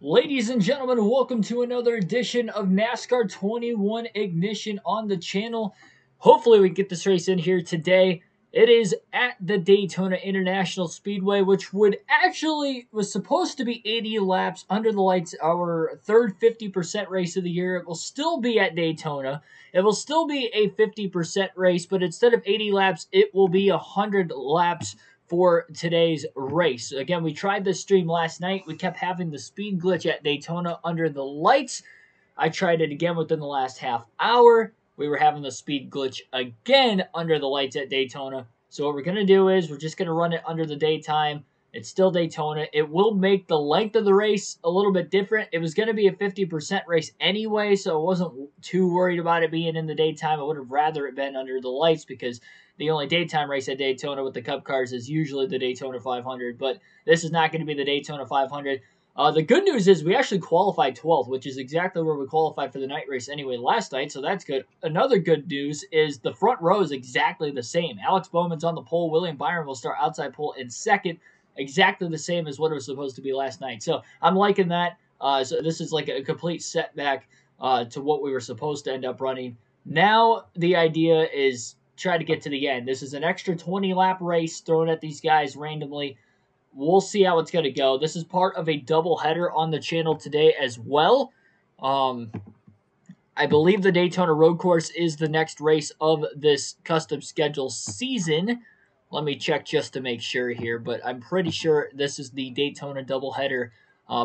Ladies and gentlemen, welcome to another edition of NASCAR 21 Ignition on the channel. Hopefully we get this race in here today. It is at the Daytona International Speedway, which was supposed to be 80 laps under the lights, our third 50% race of the year. It will still be at Daytona. It will still be a 50% race, but instead of 80 laps, it will be 100 laps for today's race. Again, we tried this stream last night. We kept having the speed glitch at Daytona under the lights. I tried it again within the last half hour. We were having the speed glitch again under the lights at Daytona. So what we're going to do is we're just going to run it under the daytime. It's still Daytona. It will make the length of the race a little bit different. It was going to be a 50% race anyway, so I wasn't too worried about it being in the daytime. I would have rather it been under the lights because the only daytime race at Daytona with the Cup cars is usually the Daytona 500, but this is not going to be the Daytona 500. The good news is we actually qualified 12th, which is exactly where we qualified for the night race anyway last night, so that's good. Another good news is the front row is exactly the same. Alex Bowman's on the pole. William Byron will start outside pole in second, exactly the same as what it was supposed to be last night. So I'm liking that. So this is like a complete setback to what we were supposed to end up running. Now the idea is try to get to the end. This is an extra 20-lap race thrown at these guys randomly. We'll see how it's going to go. This is part of a doubleheader on the channel today as well. I believe the Daytona Road Course is the next race of this custom schedule season. Let me check just to make sure here, but I'm pretty sure this is the Daytona doubleheader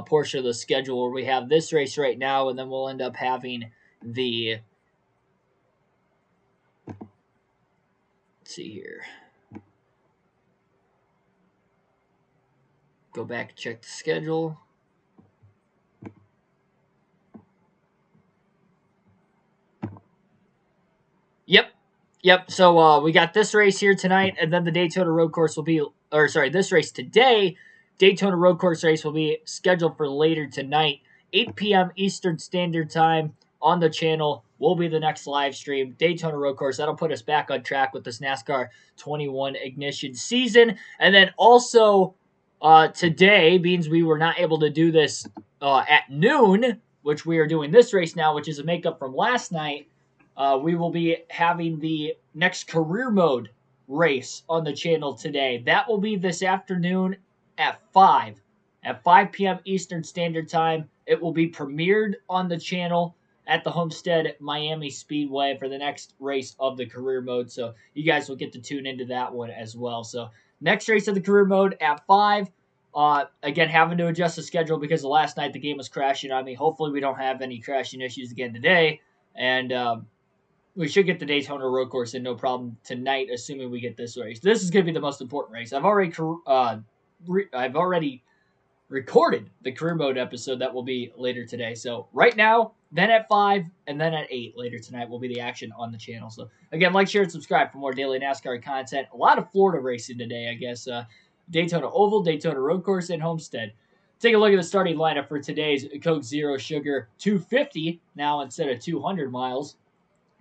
portion of the schedule where we have this race right now, and then we'll end up having the... Let's see here. Go back and check the schedule. Yep. So we got this race here tonight, and then the Daytona Road Course will be, this race today. Daytona Road Course race will be scheduled for later tonight, 8 p.m. Eastern Standard Time on the channel. Will be the next live stream. Daytona Road Course. That'll put us back on track with this NASCAR 21 Ignition season. And then also today, means we were not able to do this at noon, which we are doing this race now, which is a makeup from last night. We will be having the next career mode race on the channel today. That will be this afternoon at 5 p.m. Eastern Standard Time. It will be premiered on the channel at the Homestead Miami Speedway for the next race of the career mode. So you guys will get to tune into that one as well. So next race of the career mode at 5. Again, having to adjust the schedule because last night the game was crashing on me. Hopefully we don't have any crashing issues again today. And we should get the Daytona Road Course in no problem tonight, assuming we get this race. This is going to be the most important race. I've already recorded the career mode episode that will be later today. So right now, then at 5, and then at 8 later tonight will be the action on the channel. So again, like, share, and subscribe for more daily NASCAR content. A lot of Florida racing today, I guess. Daytona Oval, Daytona Road Course, and Homestead. Take a look at the starting lineup for today's Coke Zero Sugar 250 now instead of 200 miles.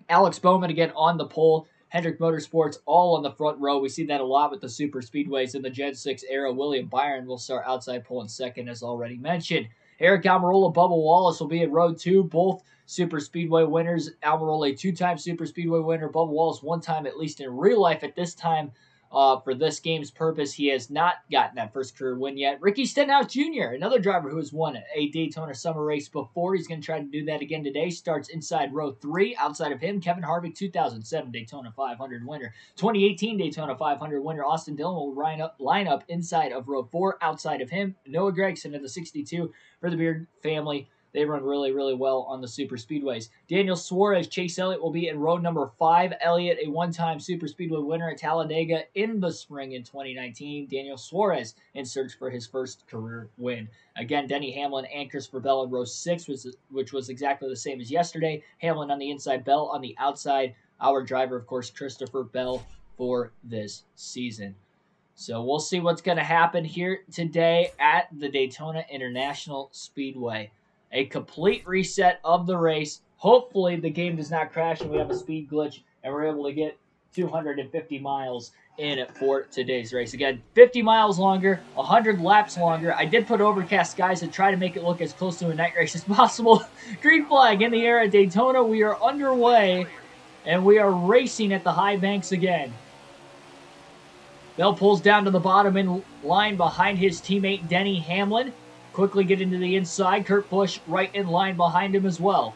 Alex Bowman again on the pole. Hendrick Motorsports all on the front row. We see that a lot with the super speedways in the Gen 6 era. William Byron will start outside pole in second, as already mentioned. Eric Almirola, Bubba Wallace will be in row 2. Both super speedway winners. Almirola, 2-time super speedway winner. Bubba Wallace, 1 time, at least in real life at this time. For this game's purpose, he has not gotten that first career win yet. Ricky Stenhouse Jr., another driver who has won a Daytona summer race before. He's going to try to do that again today. Starts inside row 3. Outside of him, Kevin Harvick, 2007 Daytona 500 winner. 2018 Daytona 500 winner Austin Dillon will line up inside of row 4. Outside of him, Noah Gragson in the 62 for the Beard family. They run really, really well on the super speedways. Daniel Suarez, Chase Elliott will be in row number 5. Elliott, a 1-time super speedway winner at Talladega in the spring in 2019. Daniel Suarez in search for his first career win. Again, Denny Hamlin and Christopher Bell in row 6, which was exactly the same as yesterday. Hamlin on the inside, Bell on the outside. Our driver, of course, Christopher Bell for this season. So we'll see what's going to happen here today at the Daytona International Speedway. A complete reset of the race. Hopefully the game does not crash and we have a speed glitch and we're able to get 250 miles in for today's race. Again, 50 miles longer, 100 laps longer. I did put overcast skies to try to make it look as close to a night race as possible. Green flag in the air at Daytona. We are underway, and we are racing at the high banks again. Bell pulls down to the bottom in line behind his teammate Denny Hamlin. Quickly get into the inside. Kurt Busch right in line behind him as well.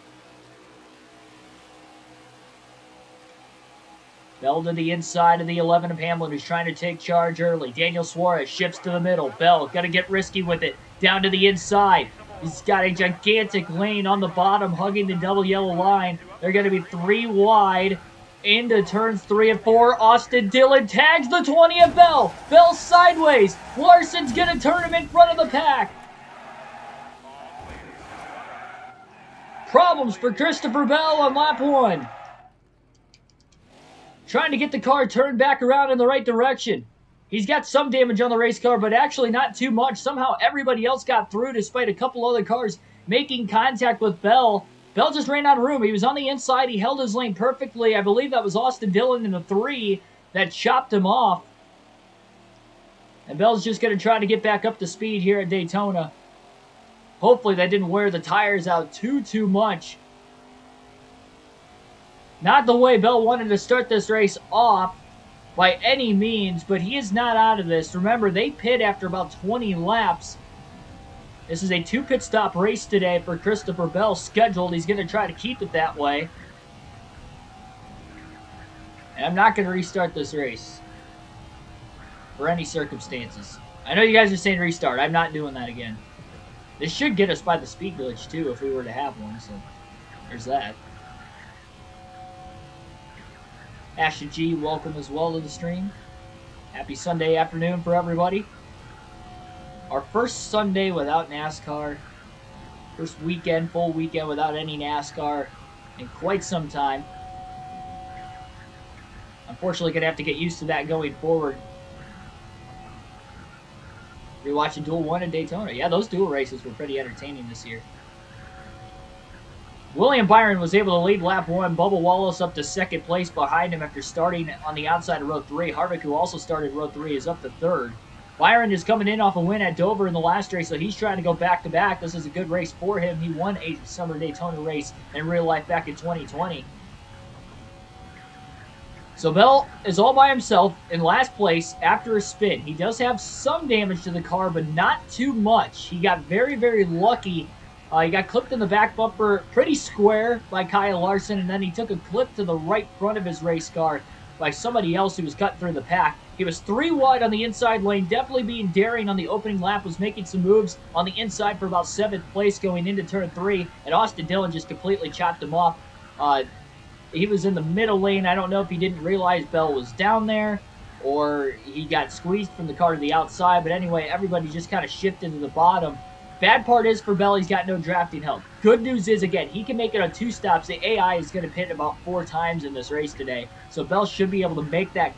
Bell to the inside of the 11 of Hamlin, who's trying to take charge early. Daniel Suarez shifts to the middle. Bell got to get risky with it. Down to the inside. He's got a gigantic lane on the bottom, hugging the double yellow line. They're going to be 3 wide into turns 3 and 4. Austin Dillon tags the 20 of Bell. Bell sideways. Larson's going to turn him in front of the pack. Problems for Christopher Bell on lap 1. Trying to get the car turned back around in the right direction. He's got some damage on the race car, but actually not too much. Somehow everybody else got through despite a couple other cars making contact with Bell. Bell just ran out of room. He was on the inside. He held his lane perfectly. I believe that was Austin Dillon in the 3 that chopped him off. And Bell's just going to try to get back up to speed here at Daytona. Hopefully that didn't wear the tires out too much. Not the way Bell wanted to start this race off by any means, but he is not out of this. Remember, they pit after about 20 laps. This is a 2 pit stop race today for Christopher Bell scheduled. He's going to try to keep it that way. And I'm not going to restart this race for any circumstances. I know you guys are saying restart. I'm not doing that again. This should get us by the speed glitch, too, if we were to have one. So there's that. Ashton G, welcome as well to the stream. Happy Sunday afternoon for everybody. Our first Sunday without NASCAR. First weekend, full weekend without any NASCAR in quite some time. Unfortunately, going to have to get used to that going forward. You're watching Duel 1 in Daytona. Yeah, those dual races were pretty entertaining this year. William Byron was able to lead lap 1. Bubba Wallace up to second place behind him after starting on the outside of row 3. Harvick, who also started row 3, is up to third. Byron is coming in off a win at Dover in the last race, so he's trying to go back-to-back. This is a good race for him. He won a Summer Daytona race in real life back in 2020. So Bell is all by himself in last place after a spin. He does have some damage to the car, but not too much. He got very lucky. He got clipped in the back bumper pretty square by Kyle Larson, and then he took a clip to the right front of his race car by somebody else who was cut through the pack. He was 3 wide on the inside lane, definitely being daring on the opening lap, was making some moves on the inside for about 7th place going into turn 3, and Austin Dillon just completely chopped him off. He was in the middle lane. I don't know if he didn't realize Bell was down there or he got squeezed from the car to the outside, but anyway, everybody just kind of shifted to the bottom. Bad part is for Bell, he's got no drafting help. Good news is, again, he can make it on 2 stops. The AI is going to pit about 4 times in this race today. So Bell should be able to make that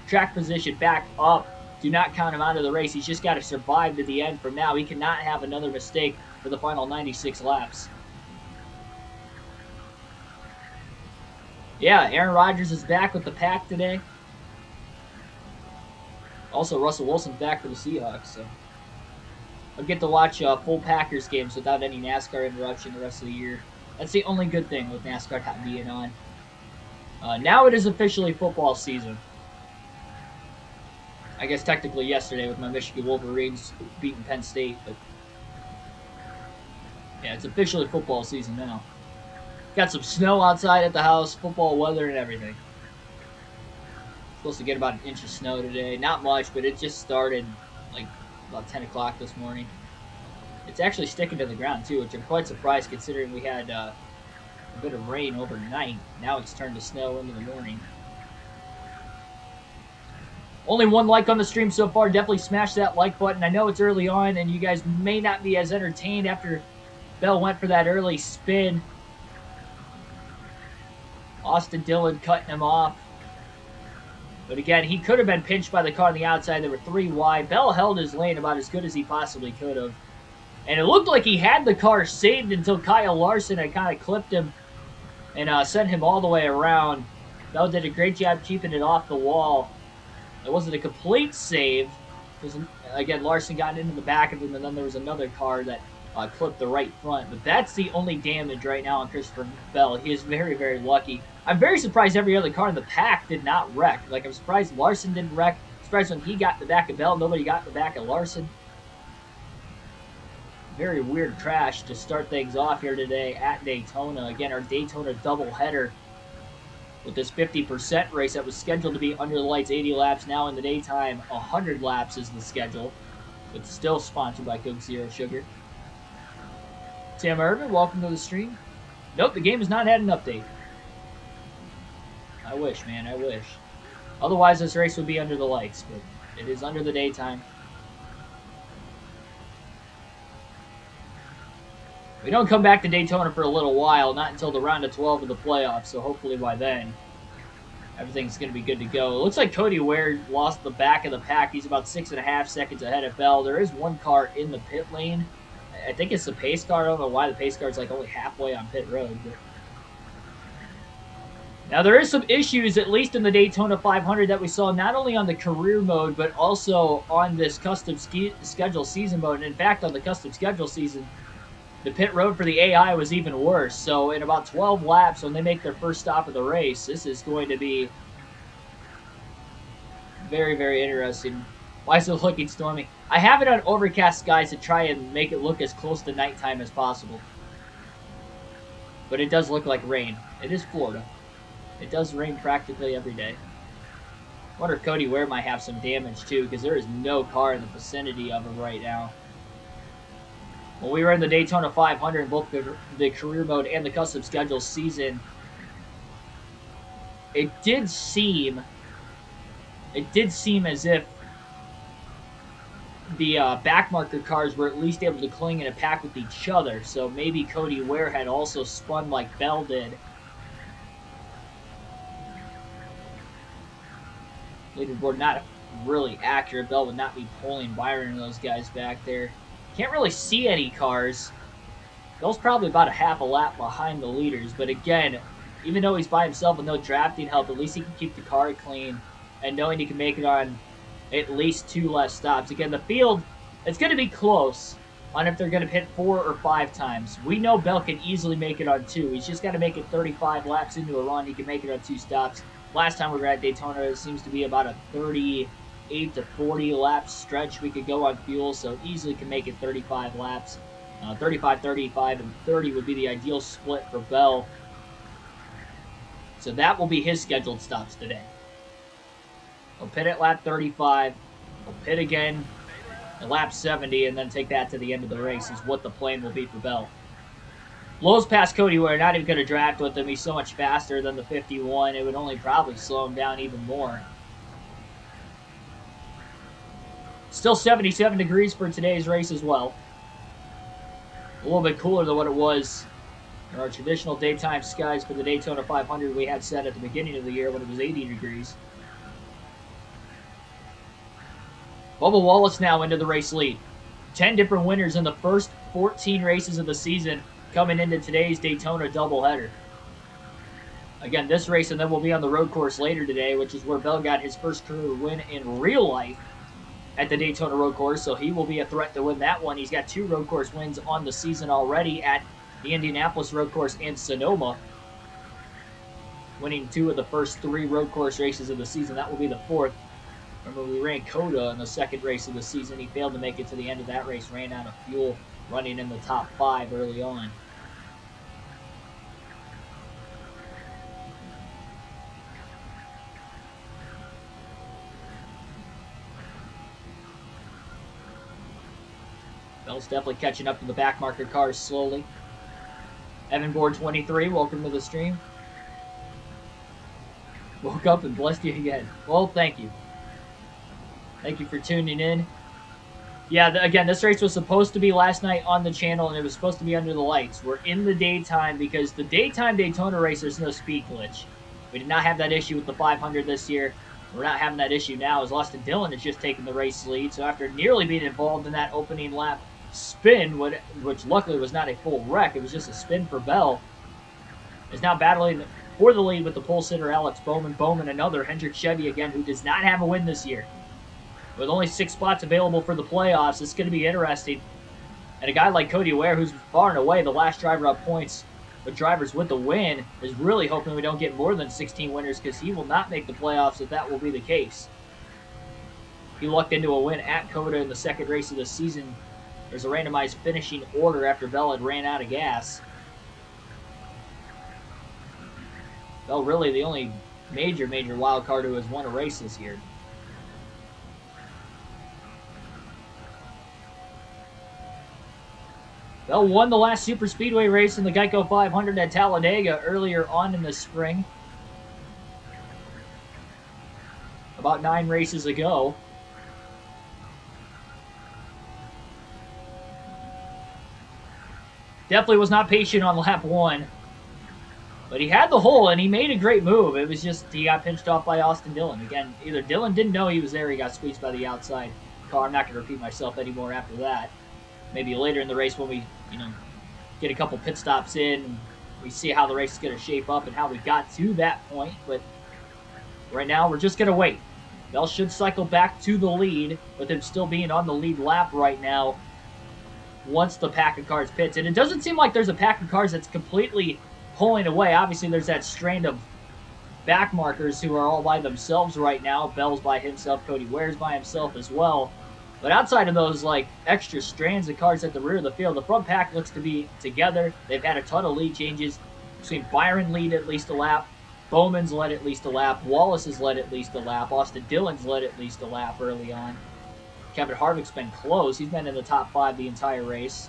track position back up. Do not count him out of the race. He's just got to survive to the end from now. He cannot have another mistake for the final 96 laps. Yeah, Aaron Rodgers is back with the pack today. Also, Russell Wilson's back for the Seahawks, so I'll get to watch full Packers games without any NASCAR interruption the rest of the year. That's the only good thing with NASCAR not being on. Now it is officially football season. I guess technically yesterday with my Michigan Wolverines beating Penn State, but yeah, it's officially football season now. Got some snow outside at the house, football weather and everything. Supposed to get about an inch of snow today. Not much, but it just started like about 10 o'clock this morning. It's actually sticking to the ground too, which I'm quite surprised considering we had a bit of rain overnight. Now it's turned to snow into the morning. Only 1 like on the stream so far. Definitely smash that like button. I know it's early on and you guys may not be as entertained after Bell went for that early spin. Austin Dillon cutting him off. But again, he could have been pinched by the car on the outside. There were 3 wide. Bell held his lane about as good as he possibly could have. And it looked like he had the car saved until Kyle Larson had kind of clipped him and sent him all the way around. Bell did a great job keeping it off the wall. It wasn't a complete save. Because, again, Larson got into the back of him, and then there was another car that clipped the right front. But that's the only damage right now on Christopher Bell. He is very, very lucky. I'm very surprised every other car in the pack did not wreck. Like, I'm surprised Larson didn't wreck. I'm surprised when he got in the back of Bell, nobody got in the back of Larson. Very weird crash to start things off here today at Daytona. Again, our Daytona doubleheader with this 50% race that was scheduled to be under the lights 80 laps. Now in the daytime, 100 laps is the schedule. It's still sponsored by Coke Zero Sugar. Sam Irvin, welcome to the stream. Nope, the game has not had an update. I wish, man, I wish. Otherwise, this race would be under the lights, but it is under the daytime. We don't come back to Daytona for a little while, not until the round of 12 of the playoffs, so hopefully by then, everything's going to be good to go. It looks like Cody Ware lost the back of the pack. He's about 6.5 seconds ahead of Bell. There is one car in the pit lane. I think it's the pace car. I don't know why the pace car is like only halfway on pit road. But now there is some issues, at least in the Daytona 500, that we saw not only on the career mode, but also on this custom schedule season mode. And in fact, on the custom schedule season, the pit road for the AI was even worse. So in about 12 laps, when they make their first stop of the race, this is going to be very, very interesting. Why is it looking stormy? I have it on overcast skies to try and make it look as close to nighttime as possible. But it does look like rain. It is Florida. It does rain practically every day. I wonder if Cody Ware might have some damage too, because there is no car in the vicinity of him right now. When we were in the Daytona 500 in both the career mode and the custom schedule season, it did seem as if the backmarker cars were at least able to cling in a pack with each other. So maybe Cody Ware had also spun like Bell did. Leaderboard not really accurate. Bell would not be pulling Byron and those guys back there. Can't really see any cars. Bell's probably about a half a lap behind the leaders. But again, even though he's by himself with no drafting help, at least he can keep the car clean. And knowing he can make it on at least 2 less stops. Again, the field, it's going to be close on if they're going to hit 4 or 5 times. We know Bell can easily make it on 2. He's just got to make it 35 laps into a run. He can make it on 2 stops. Last time we were at Daytona, it seems to be about a 38 to 40 lap stretch we could go on fuel, so easily can make it 35 laps. 35, 35, and 30 would be the ideal split for Bell. So that will be his scheduled stops today. He'll pit at lap 35, he'll pit again at lap 70, and then take that to the end of the race is what the plan will be for Bell. Blows past Cody Ware, not even going to draft with him. He's so much faster than the 51. It would only probably slow him down even more. Still 77 degrees for today's race as well. A little bit cooler than what it was in our traditional daytime skies for the Daytona 500 we had set at the beginning of the year when it was 80 degrees. Bubba Wallace now into the race lead. 10 different winners in the first 14 races of the season coming into today's Daytona doubleheader. Again, this race, and then we'll be on the road course later today, which is where Bell got his first career win in real life at the Daytona road course, so he will be a threat to win that one. He's got 2 road course wins on the season already at the Indianapolis road course and Sonoma, winning 2 of the first 3 road course races of the season. That will be the 4th. Remember, we ran Coda in the 2nd race of the season. He failed to make it to the end of that race, ran out of fuel, running in the top 5 early on. Bell's definitely catching up to the back marker cars slowly. Evan Board 23, welcome to the stream. Woke up and blessed you again. Well, thank you. Thank you for tuning in. Yeah, again, this race was supposed to be last night on the channel, and it was supposed to be under the lights. We're in the daytime because the daytime Daytona race, there's no speed glitch. We did not have that issue with the 500 this year. We're not having that issue now, as Austin Dillon has just taken the race lead. So after nearly being involved in that opening lap spin, which luckily was not a full wreck, it was just a spin for Bell, is now battling for the lead with the pole sitter Alex Bowman. Bowman, another Hendrick Chevy again, who does not have a win this year. With only 6 spots available for the playoffs, it's going to be interesting. And a guy like Cody Ware, who's far and away the last driver up points, but drivers with the win, is really hoping we don't get more than 16 winners because he will not make the playoffs if that will be the case. He lucked into a win at Coda in the second race of the season. There's a randomized finishing order after Bell had ran out of gas. Bell really the only major wild card who has won a race this year. Bell won the last Super Speedway race in the Geico 500 at Talladega earlier on in the spring. About 9 races ago. Definitely was not patient on lap 1. But he had the hole, and he made a great move. It was just he got pinched off by Austin Dillon. Again, either Dillon didn't know he was there, he got squeezed by the outside car. I'm not going to repeat myself anymore after that. Maybe later in the race when we, get a couple pit stops in, and we see how the race is going to shape up and how we got to that point. But right now, we're just going to wait. Bell should cycle back to the lead, with him still being on the lead lap right now once the pack of cars pits. And it doesn't seem like there's a pack of cars that's completely pulling away. Obviously, there's that strand of back markers who are all by themselves right now. Bell's by himself. Cody Ware's by himself as well. But outside of those, extra strands of cars at the rear of the field, the front pack looks to be together. They've had a ton of lead changes. We've seen Byron lead at least a lap. Bowman's led at least a lap. Wallace has led at least a lap. Austin Dillon's led at least a lap early on. Kevin Harvick's been close. He's been in the top 5 the entire race.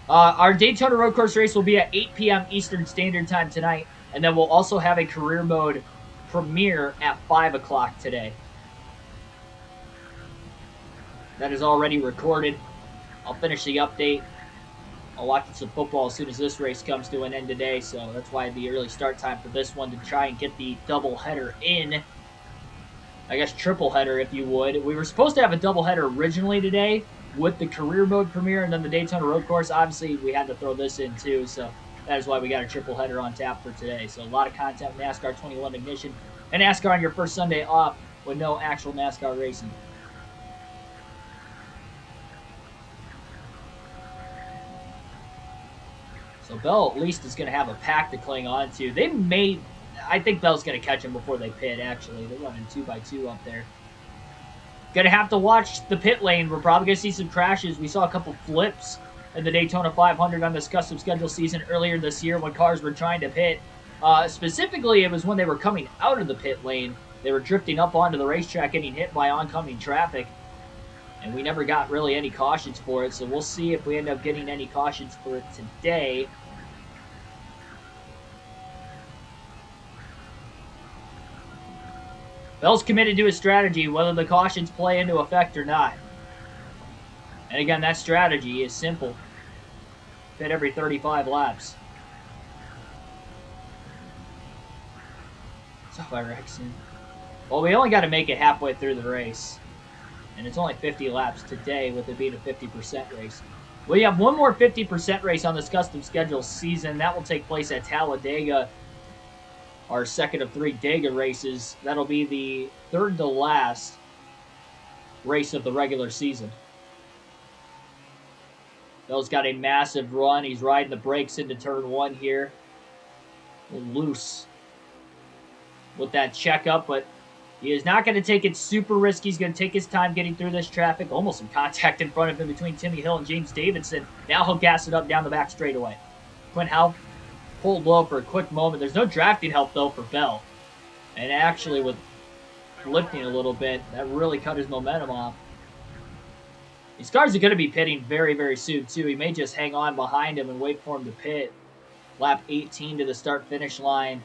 Our Daytona Road Course race will be at 8 p.m. Eastern Standard Time tonight. And then we'll also have a career mode premiere at 5 o'clock today. That is already recorded. I'll finish the update. I'll watch some football as soon as this race comes to an end today, so that's why the early start time for this one, to try and get the doubleheader in. I guess triple header, if you would. We were supposed to have a doubleheader originally today with the career mode premiere and then the Daytona Road Course. Obviously, we had to throw this in too, so that is why we got a triple header on tap for today. So a lot of content with NASCAR 21 Ignition and NASCAR on your first Sunday off with no actual NASCAR racing. So Bell at least is going to have a pack to cling on to. I think Bell's going to catch him before they pit, actually. They're running 2x2 up there. Going to have to watch the pit lane. We're probably going to see some crashes. We saw a couple flips in the Daytona 500 on this custom schedule season earlier this year when cars were trying to pit. Specifically, it was when they were coming out of the pit lane. They were drifting up onto the racetrack, getting hit by oncoming traffic. And we never got really any cautions for it, so we'll see if we end up getting any cautions for it today. Bell's committed to his strategy, whether the cautions play into effect or not. And again, that strategy is simple. Pit every 35 laps. What's up, Rexon? Well, we only got to make it halfway through the race. And it's only 50 laps today, with it being a 50% race. We have one more 50% race on this custom schedule season. That will take place at Talladega, our second of 3 Dega races. That'll be the third to last race of the regular season. Bell's got a massive run. He's riding the brakes into turn 1 here. A little loose with that checkup, but he is not going to take it super risky. He's going to take his time getting through this traffic. Almost some contact in front of him between Timmy Hill and James Davidson. Now he'll gas it up down the back straightaway. Quinn Houff pulled low for a quick moment. There's no drafting help, though, for Bell. And actually, with lifting a little bit, that really cut his momentum off. These cars are going to be pitting very, very soon, too. He may just hang on behind him and wait for him to pit. Lap 18 to the start-finish line.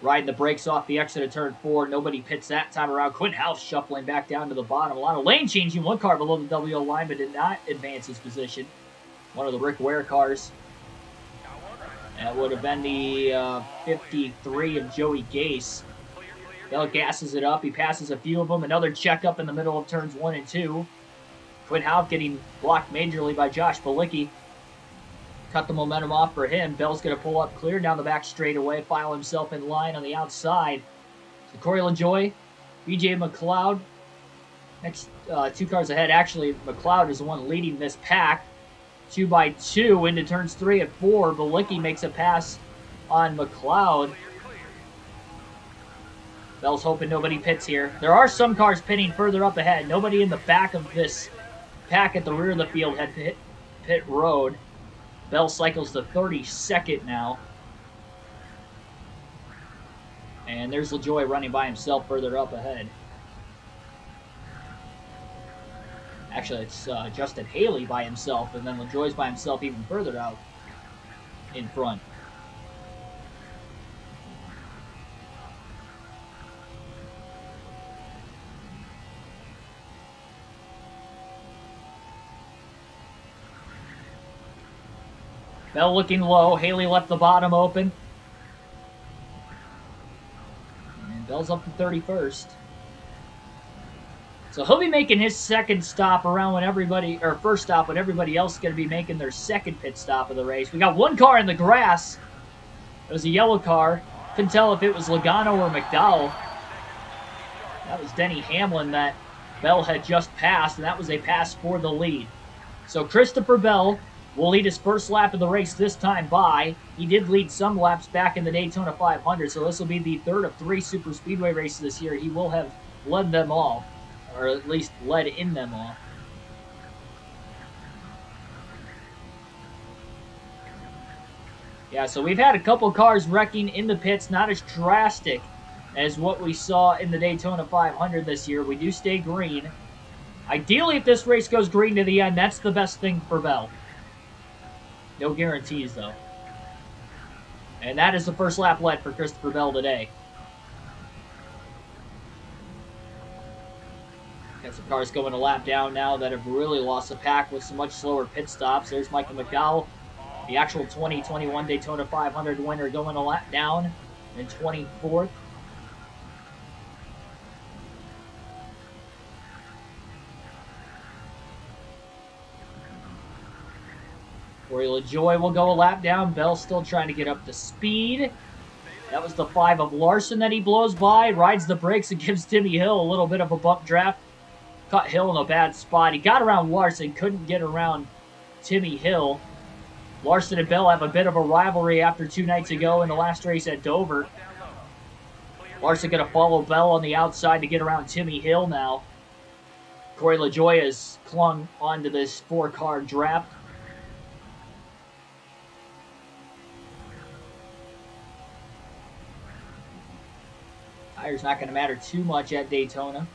Riding the brakes off the exit of turn 4. Nobody pits that time around. Quinn Houff shuffling back down to the bottom. A lot of lane changing. One car below the WO line, but did not advance his position. One of the Rick Ware cars. That would have been the 53 of Joey Gase. Bell gasses it up. He passes a few of them. Another checkup in the middle of turns 1 and 2. Quinn Houff getting blocked majorly by Josh Bilicki. Cut the momentum off for him. Bell's going to pull up clear down the back straightaway, file himself in line on the outside. So Corey LaJoie, BJ McLeod, next 2 cars ahead. Actually, McLeod is the one leading this pack. 2 by 2 into turns 3 and 4. Bilicki makes a pass on McLeod. Bell's hoping nobody pits here. There are some cars pitting further up ahead. Nobody in the back of this pack at the rear of the field had pit road. Bell cycles to 32nd now. And there's LaJoie running by himself further up ahead. Actually, it's Justin Haley by himself, and then LaJoie's by himself even further out in front. Bell looking low. Haley left the bottom open. And Bell's up to 31st. So he'll be making his second stop around when everybody, or first stop when everybody else is going to be making their second pit stop of the race. We got one car in the grass. It was a yellow car. Couldn't tell if it was Logano or McDowell. That was Denny Hamlin that Bell had just passed, and that was a pass for the lead. So Christopher Bell will lead his first lap of the race this time by. He did lead some laps back in the Daytona 500, so this will be the third of 3 super speedway races this year. He will have led them all, or at least led in them all. Yeah, so we've had a couple cars wrecking in the pits, not as drastic as what we saw in the Daytona 500 this year. We do stay green. Ideally, if this race goes green to the end, that's the best thing for Bell. No guarantees, though. And that is the first lap led for Christopher Bell today. Got some cars going a lap down now that have really lost the pack with some much slower pit stops. There's Michael McDowell, the actual 2021 Daytona 500 winner, going a lap down in 24th. Corey LaJoie will go a lap down. Bell still trying to get up to speed. That was the 5 of Larson that he blows by. Rides the brakes and gives Timmy Hill a little bit of a bump draft. Caught Hill in a bad spot. He got around Larson, couldn't get around Timmy Hill. Larson and Bell have a bit of a rivalry after 2 nights ago in the last race at Dover. Larson going to follow Bell on the outside to get around Timmy Hill now. Corey LaJoie has clung onto this 4-car draft. Tire's not going to matter too much at Daytona.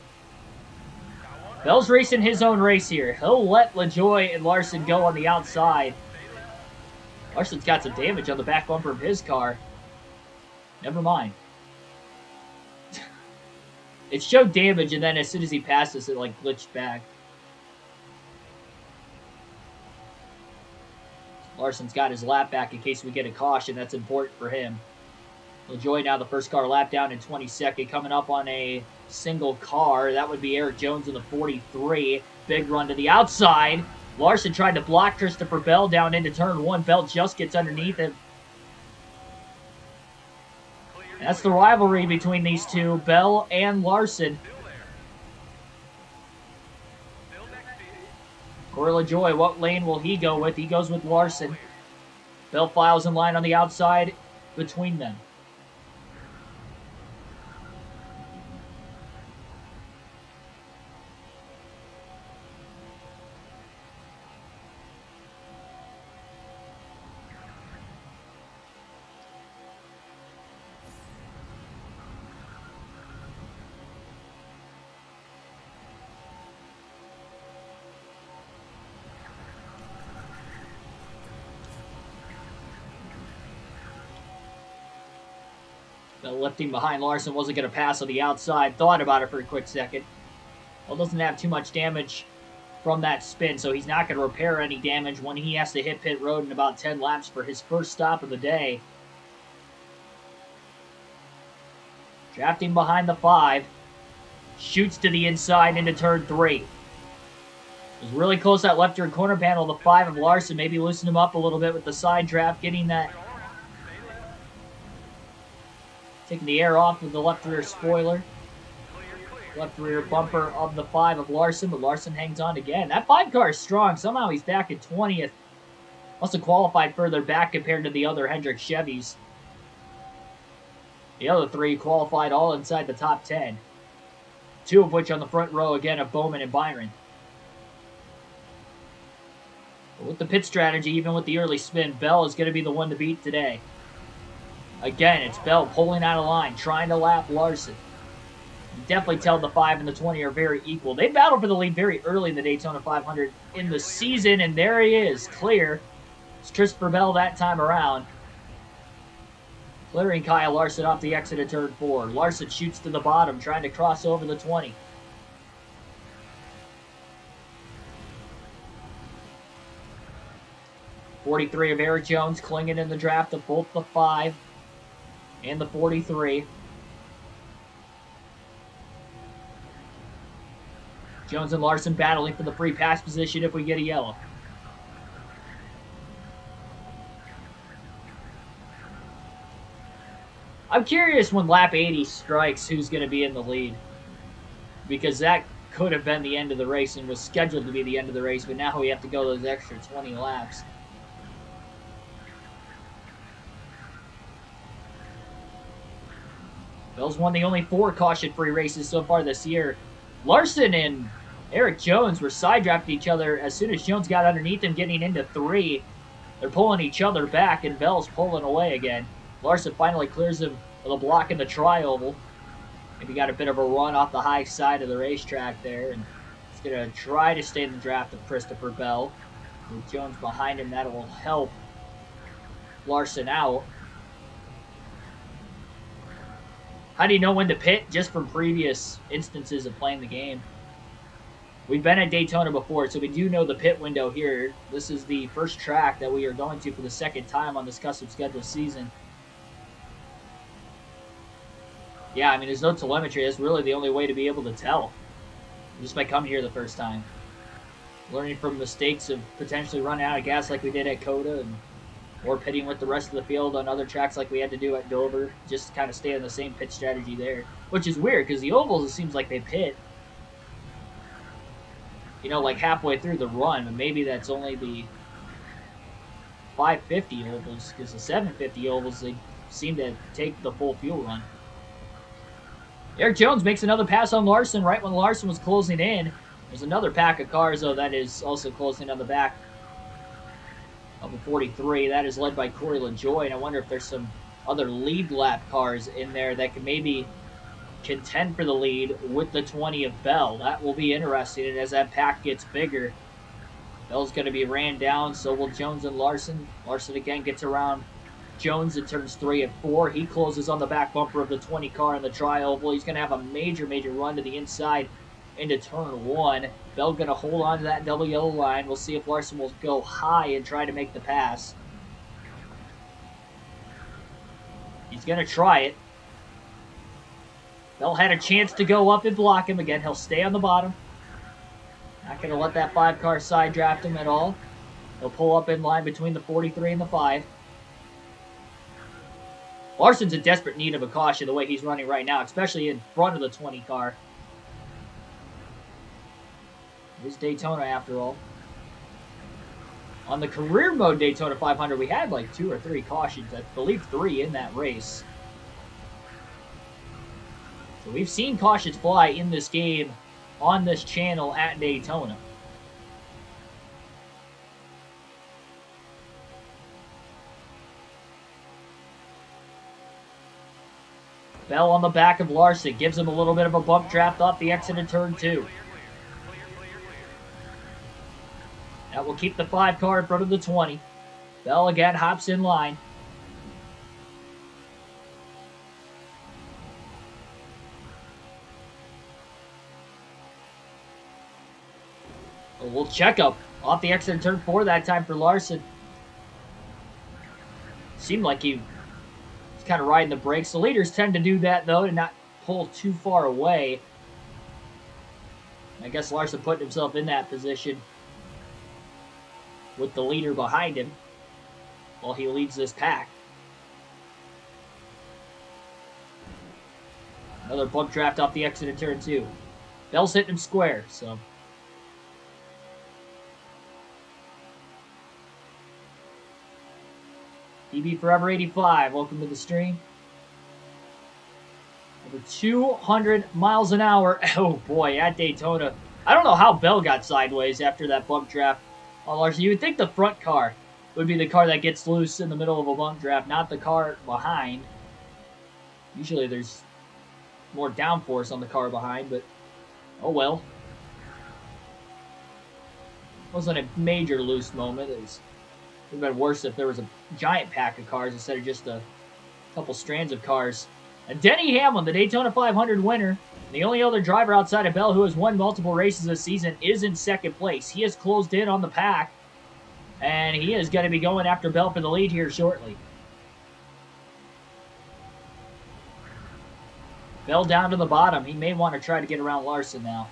Bell's racing his own race here. He'll let LaJoie and Larson go on the outside. Larson's got some damage on the back bumper of his car. Never mind. It showed damage, and then as soon as he passes, it like glitched back. Larson's got his lap back in case we get a caution. That's important for him. LaJoie now the first car lap down in 22nd, coming up on a single car. That would be Eric Jones in the 43. Big run to the outside. Larson tried to block Christopher Bell down into turn 1. Bell just gets underneath him. And that's the rivalry between these two, Bell and Larson. Corey LaJoie, what lane will he go with? He goes with Larson. Bell files in line on the outside between them. Lifting behind Larson, wasn't going to pass on the outside. Thought about it for a quick second. Well, doesn't have too much damage from that spin, so he's not going to repair any damage when he has to hit pit road in about 10 laps for his first stop of the day. Drafting behind the 5. Shoots to the inside into turn 3. was really close that left rear corner panel. The 5 of Larson maybe loosen him up a little bit with the side draft, getting that, taking the air off with the left rear spoiler. Left rear bumper of the 5 of Larson, but Larson hangs on again. That 5 car is strong. Somehow he's back at 20th. Also qualified further back compared to the other Hendrick Chevys. The other 3 qualified all inside the top 10. 2 of which on the front row again of Bowman and Byron. But with the pit strategy, even with the early spin, Bell is going to be the one to beat today. Again, it's Bell pulling out of line, trying to lap Larson. You definitely tell the 5 and the 20 are very equal. They battled for the lead very early in the Daytona 500 in the season, and there he is, clear. It's Christopher Bell that time around. Clearing Kyle Larson off the exit of turn 4. Larson shoots to the bottom, trying to cross over the 20. .43 of Eric Jones clinging in the draft of both the 5 and the 43. Jones and Larson battling for the free pass position if we get a yellow. I'm curious when lap 80 strikes who's going to be in the lead. Because that could have been the end of the race and was scheduled to be the end of the race, but now we have to go those extra 20 laps. Bell's won the only 4 caution-free races so far this year. Larson and Eric Jones were side-drafting each other as soon as Jones got underneath him, getting into 3. They're pulling each other back, and Bell's pulling away again. Larson finally clears him with a block in the tri-oval. Maybe got a bit of a run off the high side of the racetrack there, and he's going to try to stay in the draft of Christopher Bell. With Jones behind him, that will help Larson out. How do you know when to pit? Just from previous instances of playing the game. We've been at Daytona before, so we do know the pit window here. This is the first track that we are going to for the second time on this custom schedule season. Yeah, I mean, there's no telemetry. That's really the only way to be able to tell. Just by coming here the first time. Learning from mistakes of potentially running out of gas like we did at Coda, or pitting with the rest of the field on other tracks like we had to do at Dover. Just to kind of stay on the same pit strategy there. Which is weird, because the ovals, it seems like they pit, you know, like halfway through the run. But maybe that's only the 550 ovals, because the 750 ovals, they seem to take the full fuel run. Eric Jones makes another pass on Larson right when Larson was closing in. There's another pack of cars, though, that is also closing on the back of the 43. That is led by Corey LaJoy, and I wonder if there's some other lead lap cars in there that can maybe contend for the lead with the 20 of Bell. That will be interesting, and as that pack gets bigger, Bell's going to be ran down, so will Jones and Larson. Larson again gets around Jones in turns 3 and 4. He closes on the back bumper of the 20 car in the tri-oval. He's going to have a major run to the inside into turn 1. Bell going to hold on to that double yellow line. We'll see if Larson will go high and try to make the pass. He's going to try it. Bell had a chance to go up and block him. Again, he'll stay on the bottom. Not going to let that 5 car side draft him at all. He'll pull up in line between the 43 and the 5. Larson's in desperate need of a caution the way he's running right now, especially in front of the 20 car. It was Daytona after all. On the career mode Daytona 500, we had like 2 or 3 cautions. I believe 3 in that race. So we've seen cautions fly in this game on this channel at Daytona. Bell on the back of Larson gives him a little bit of a bump draft off the exit of turn 2. That will keep the 5 car in front of the 20. Bell again hops in line. A little checkup off the exit of turn 4 that time for Larson. Seemed like he was kind of riding the brakes. The leaders tend to do that, though, to not pull too far away. I guess Larson putting himself in that position with the leader behind him while he leads this pack. Another bump draft off the exit of turn 2. Bell's hitting him square, so. DB Forever 85, welcome to the stream. Over 200 miles an hour. Oh boy, at Daytona. I don't know how Bell got sideways after that bump draft on Larson. You would think the front car would be the car that gets loose in the middle of a bump draft, not the car behind. Usually there's more downforce on the car behind, but oh well. Wasn't a major loose moment. It would have been worse if there was a giant pack of cars instead of just a couple strands of cars. And Denny Hamlin, the Daytona 500 winner, the only other driver outside of Bell who has won multiple races this season, is in second place. He has closed in on the pack, and he is going to be going after Bell for the lead here shortly. Bell down to the bottom. He may want to try to get around Larson now.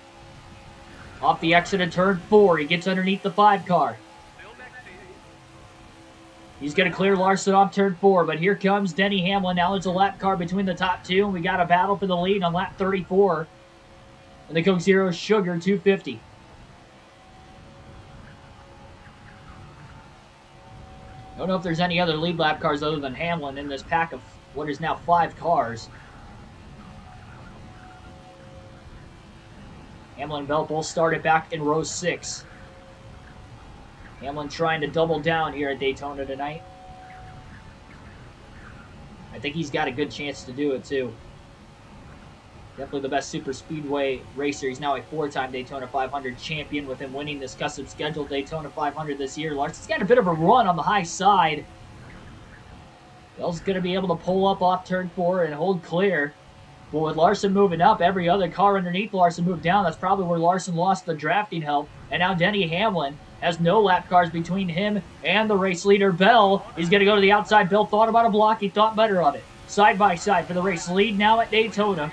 Off the exit of turn 4, he gets underneath the 5 car. He's going to clear Larson off turn 4, but here comes Denny Hamlin. Now there's a lap car between the top 2, and we got a battle for the lead on lap 34. And the Coke Zero Sugar 250. I don't know if there's any other lead lap cars other than Hamlin in this pack of what is now 5 cars. Hamlin and Bell both started back in row 6. Hamlin trying to double down here at Daytona tonight. I think he's got a good chance to do it too. Definitely the best super speedway racer. He's now a 4-time Daytona 500 champion with him winning this custom scheduled Daytona 500 this year. Larson's got a bit of a run on the high side. Bell's going to be able to pull up off turn 4 and hold clear. But with Larson moving up, every other car underneath Larson moved down. That's probably where Larson lost the drafting help. And now Denny Hamlin has no lap cars between him and the race leader, Bell. He's going to go to the outside. Bell thought about a block. He thought better of it. Side by side for the race lead now at Daytona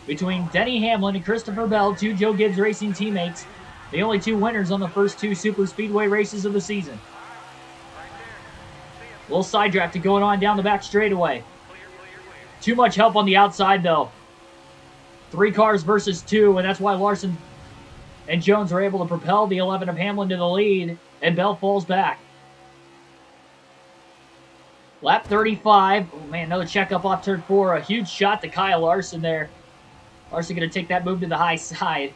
between Denny Hamlin and Christopher Bell, 2 Joe Gibbs Racing teammates. The only 2 winners on the first 2 super speedway races of the season. A little side draft going on down the back straightaway. Too much help on the outside, though. 3 cars versus 2, and that's why Larson and Jones were able to propel the 11 of Hamlin to the lead, and Bell falls back. Lap 35. Oh, man, another checkup off turn 4. A huge shot to Kyle Larson there. Larson going to take that move to the high side.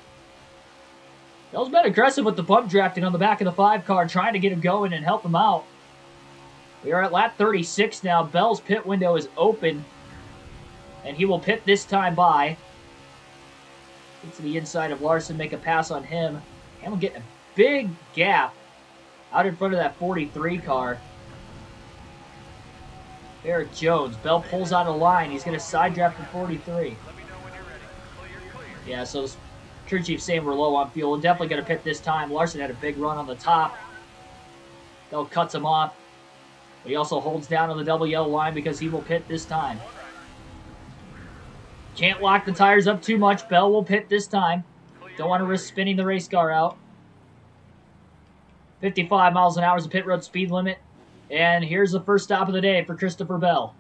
Bell's been aggressive with the bump drafting on the back of the 5 car, trying to get him going and help him out. We are at lap 36 now. Bell's pit window is open, and he will pit this time by. Get to the inside of Larson, make a pass on him. Hamlin getting a big gap out in front of that 43 car. Eric Jones. Bell pulls out a line. He's going to side draft for 43. Yeah, so crew chief saying we're low on fuel. We're definitely going to pit this time. Larson had a big run on the top. Bell cuts him off. But he also holds down on the double yellow line because he will pit this time. Can't lock the tires up too much. Bell will pit this time. Don't want to risk spinning the race car out. 55 miles an hour is the pit road speed limit. And here's the first stop of the day for Christopher Bell.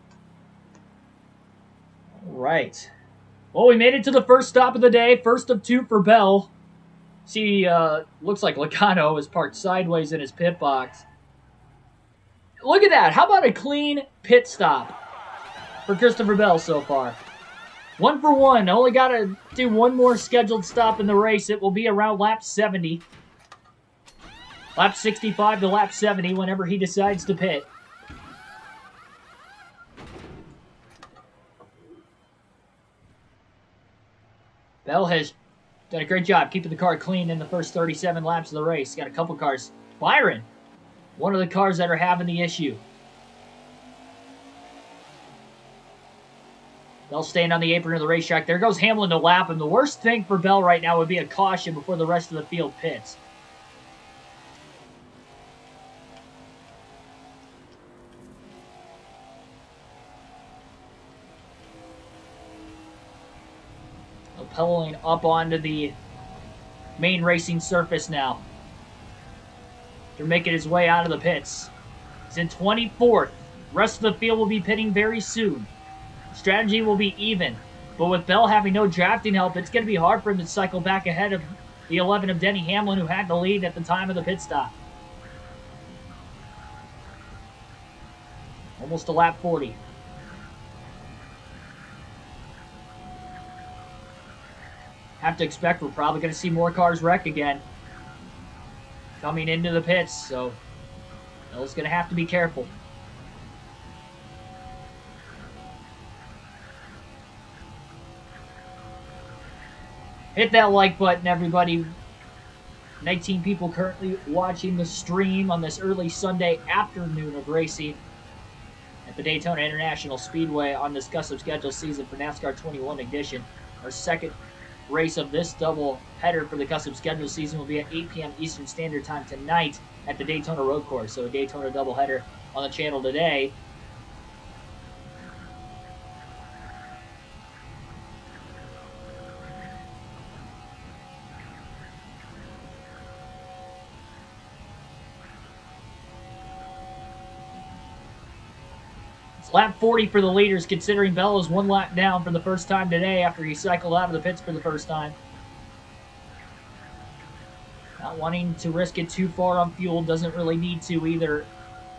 All right. Well, we made it to the first stop of the day. First of 2 for Bell. See, looks like Logano is parked sideways in his pit box. Look at that. How about a clean pit stop for Christopher Bell so far? 1 for 1. Only got to do 1 more scheduled stop in the race. It will be around lap 70. Lap 65 to lap 70 whenever he decides to pit. Bell has done a great job keeping the car clean in the first 37 laps of the race. Got a couple cars. Byron, one of the cars that are having the issue. Bell staying on the apron of the racetrack. There goes Hamlin to lap him. The worst thing for Bell right now would be a caution before the rest of the field pits. Propelling up onto the main racing surface now. They're making his way out of the pits. He's in 24th. Rest of the field will be pitting very soon. Strategy will be even. But with Bell having no drafting help, it's going to be hard for him to cycle back ahead of the 11 of Denny Hamlin, who had the lead at the time of the pit stop. Almost a lap 40. Have to expect we're probably going to see more cars wreck again coming into the pits, so Bell's going to have to be careful. Hit that like button, everybody. 19 people currently watching the stream on this early Sunday afternoon of racing at the Daytona International Speedway on this custom schedule season for NASCAR 21 edition. Our second race of this double header for the custom schedule season will be at 8 p.m. Eastern Standard Time tonight at the Daytona Road Course. So a Daytona doubleheader on the channel today. It's lap 40 for the leaders, considering Bell is one lap down for the first time today after he cycled out of the pits for the first time. Not wanting to risk it too far on fuel, doesn't really need to either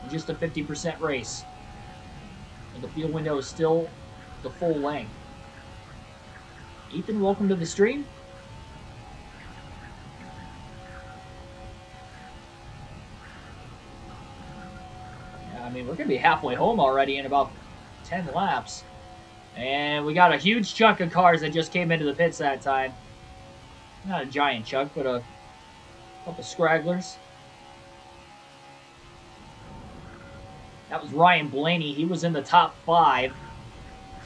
in just a 50% race. And the fuel window is still the full length. Ethan, welcome to the stream. I mean, we're going to be halfway home already in about 10 laps. And we got a huge chunk of cars that just came into the pits that time. Not a giant chunk, but a couple scragglers. That was Ryan Blaney. He was in the top 5.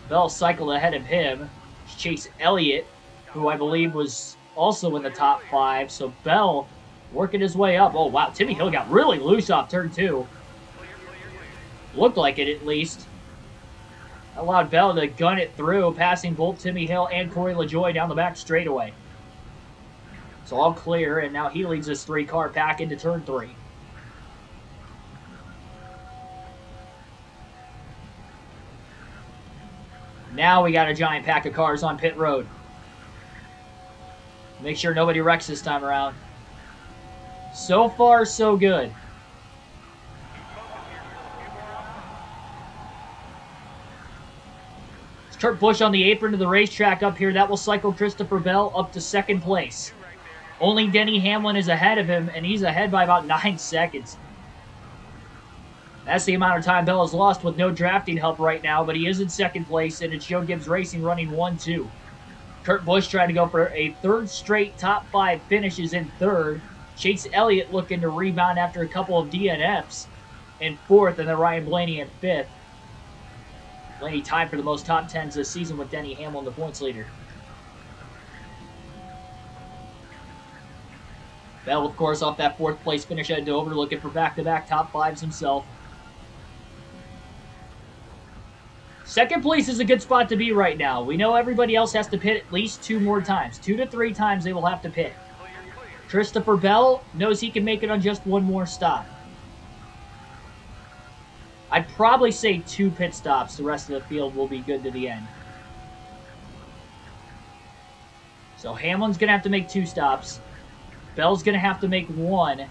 Bell cycled ahead of him. Chase Elliott, who I believe was also in the top 5. So Bell working his way up. Oh, wow. Timmy Hill got really loose off turn 2. Looked like it, at least. Allowed Bell to gun it through, passing both Timmy Hill and Corey LaJoie down the back straightaway. So all clear, and now he leads this 3-car pack into turn 3. Now we got a giant pack of cars on pit road. Make sure nobody wrecks this time around. So far, so good. Kurt Busch on the apron of the racetrack up here. That will cycle Christopher Bell up to 2nd place. Only Denny Hamlin is ahead of him, and he's ahead by about 9 seconds. That's the amount of time Bell has lost with no drafting help right now, but he is in 2nd place, and it's Joe Gibbs Racing running 1-2. Kurt Busch trying to go for a 3rd straight top 5 finishes in 3rd. Chase Elliott looking to rebound after a couple of DNFs in 4th, and then Ryan Blaney in 5th. Blaney tied for the most top 10s this season with Denny Hamlin, the points leader. Bell, of course, off that 4th place finish at Dover, looking for back-to-back top 5s himself. 2nd place is a good spot to be right now. We know everybody else has to pit at least 2 more times. 2 to 3 times they will have to pit. Christopher Bell knows he can make it on just 1 more stop. I'd probably say 2 pit stops. The rest of the field will be good to the end. So Hamlin's going to have to make 2 stops. Bell's going to have to make 1.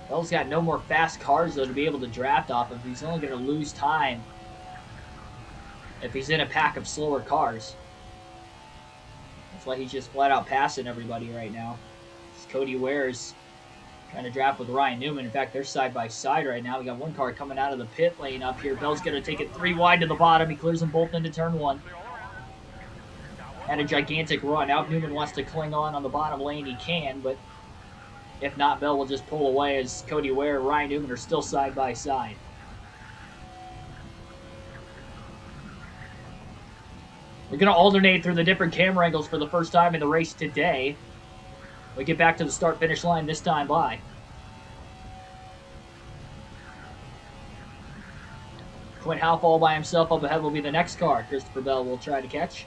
Bell's got no more fast cars, though, to be able to draft off of. He's only going to lose time if he's in a pack of slower cars. That's why he's just flat out passing everybody right now. Cody Ware's trying to draft with Ryan Newman. In fact, they're side by side right now. We got 1 car coming out of the pit lane up here. Bell's going to take it 3 wide to the bottom. He clears them both into turn 1. Had a gigantic run. Now if Newman wants to cling on the bottom lane, he can, but if not, Bell will just pull away as Cody Ware and Ryan Newman are still side by side. We're going to alternate through the different camera angles for the first time in the race today. We get back to the start-finish line this time by. Quinn Half all by himself up ahead will be the next car Christopher Bell will try to catch.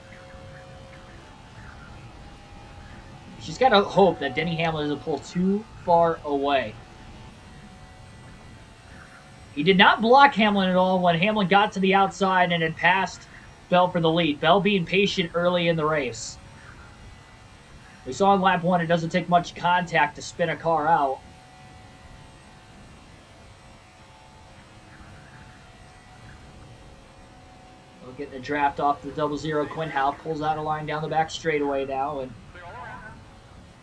She's got to hope that Denny Hamlin doesn't pull too far away. He did not block Hamlin at all when Hamlin got to the outside and had passed Bell for the lead. Bell being patient early in the race. We saw in lap 1 it doesn't take much contact to spin a car out. We're getting a draft off the 00. Quinn Howe pulls out a line down the back straightaway now and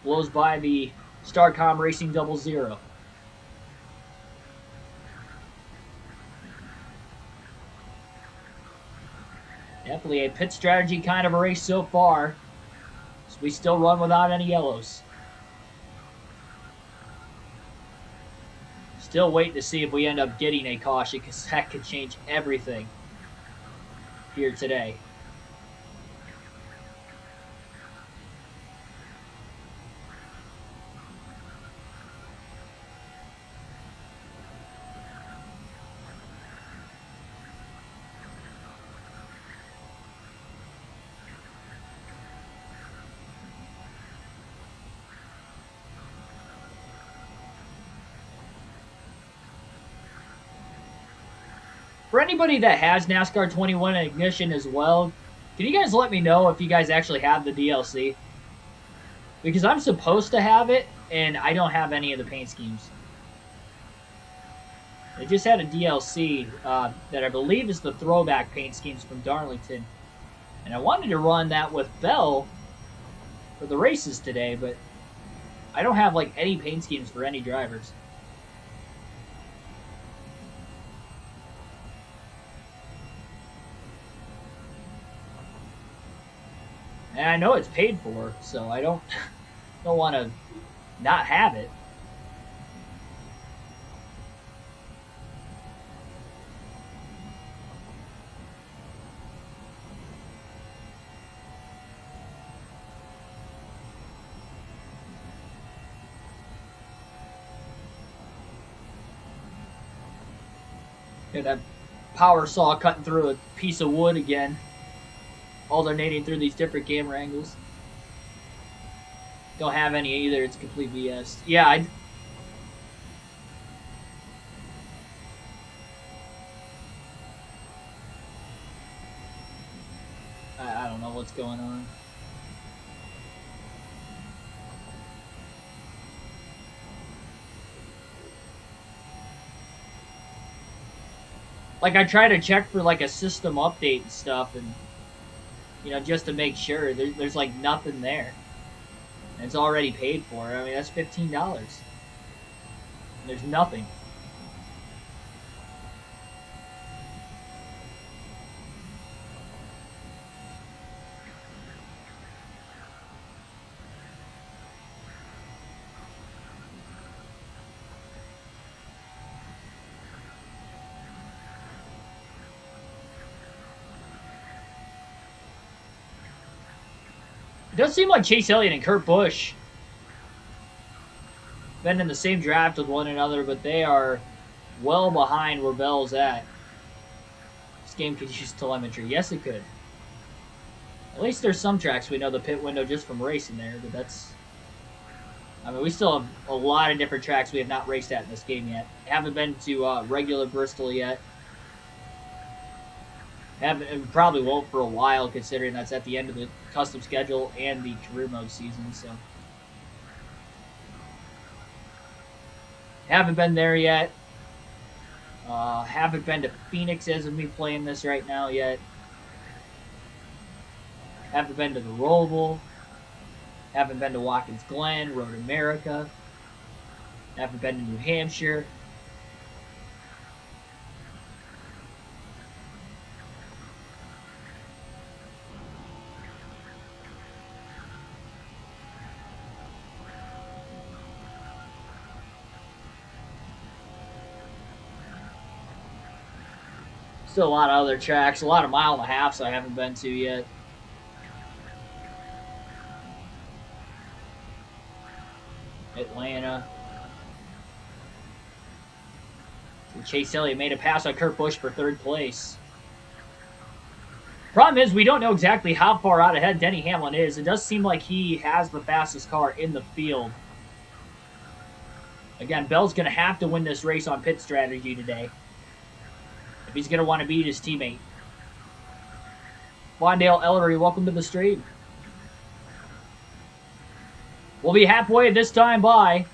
blows by the Starcom Racing 00. Definitely a pit strategy kind of a race so far. So we still run without any yellows. Still waiting to see if we end up getting a caution, because that could change everything here today. For anybody that has NASCAR 21 and Ignition as well, can you guys let me know if you guys actually have the DLC? Because I'm supposed to have it, and I don't have any of the paint schemes. They just had a DLC that I believe is the throwback paint schemes from Darlington. And I wanted to run that with Bell for the races today, but I don't have like any paint schemes for any drivers. And I know it's paid for, so I don't want to not have it. Yeah, that power saw cutting through a piece of wood again. Alternating through these different camera angles. Don't have any either. It's complete BS. Yeah, I don't know what's going on. Like, I try to check for like a system update and stuff, and you know, just to make sure. There's like nothing there. And it's already paid for. I mean, that's $15. There's nothing. It does seem like Chase Elliott and Kurt Busch been in the same draft with one another, but they are well behind where Bell's at. This game could use telemetry. Yes, it could. At least there's some tracks we know the pit window just from racing there, but that's... I mean, we still have a lot of different tracks we have not raced at in this game yet. Haven't been to regular Bristol yet. And probably won't for a while, considering that's at the end of the custom schedule and the career mode season. So haven't been there yet. Haven't been to Phoenix as of me playing this right now yet. Haven't been to the Roval. Haven't been to Watkins Glen, Road America. Haven't been to New Hampshire. Still a lot of other tracks, a lot of mile and a halfs I haven't been to yet. Atlanta. Chase Elliott made a pass on Kurt Busch for third place. Problem is, we don't know exactly how far out ahead Denny Hamlin is. It does seem like he has the fastest car in the field. Again, Bell's going to have to win this race on pit strategy today if he's going to want to beat his teammate. Wandale Ellery, welcome to the stream. We'll be halfway this time by.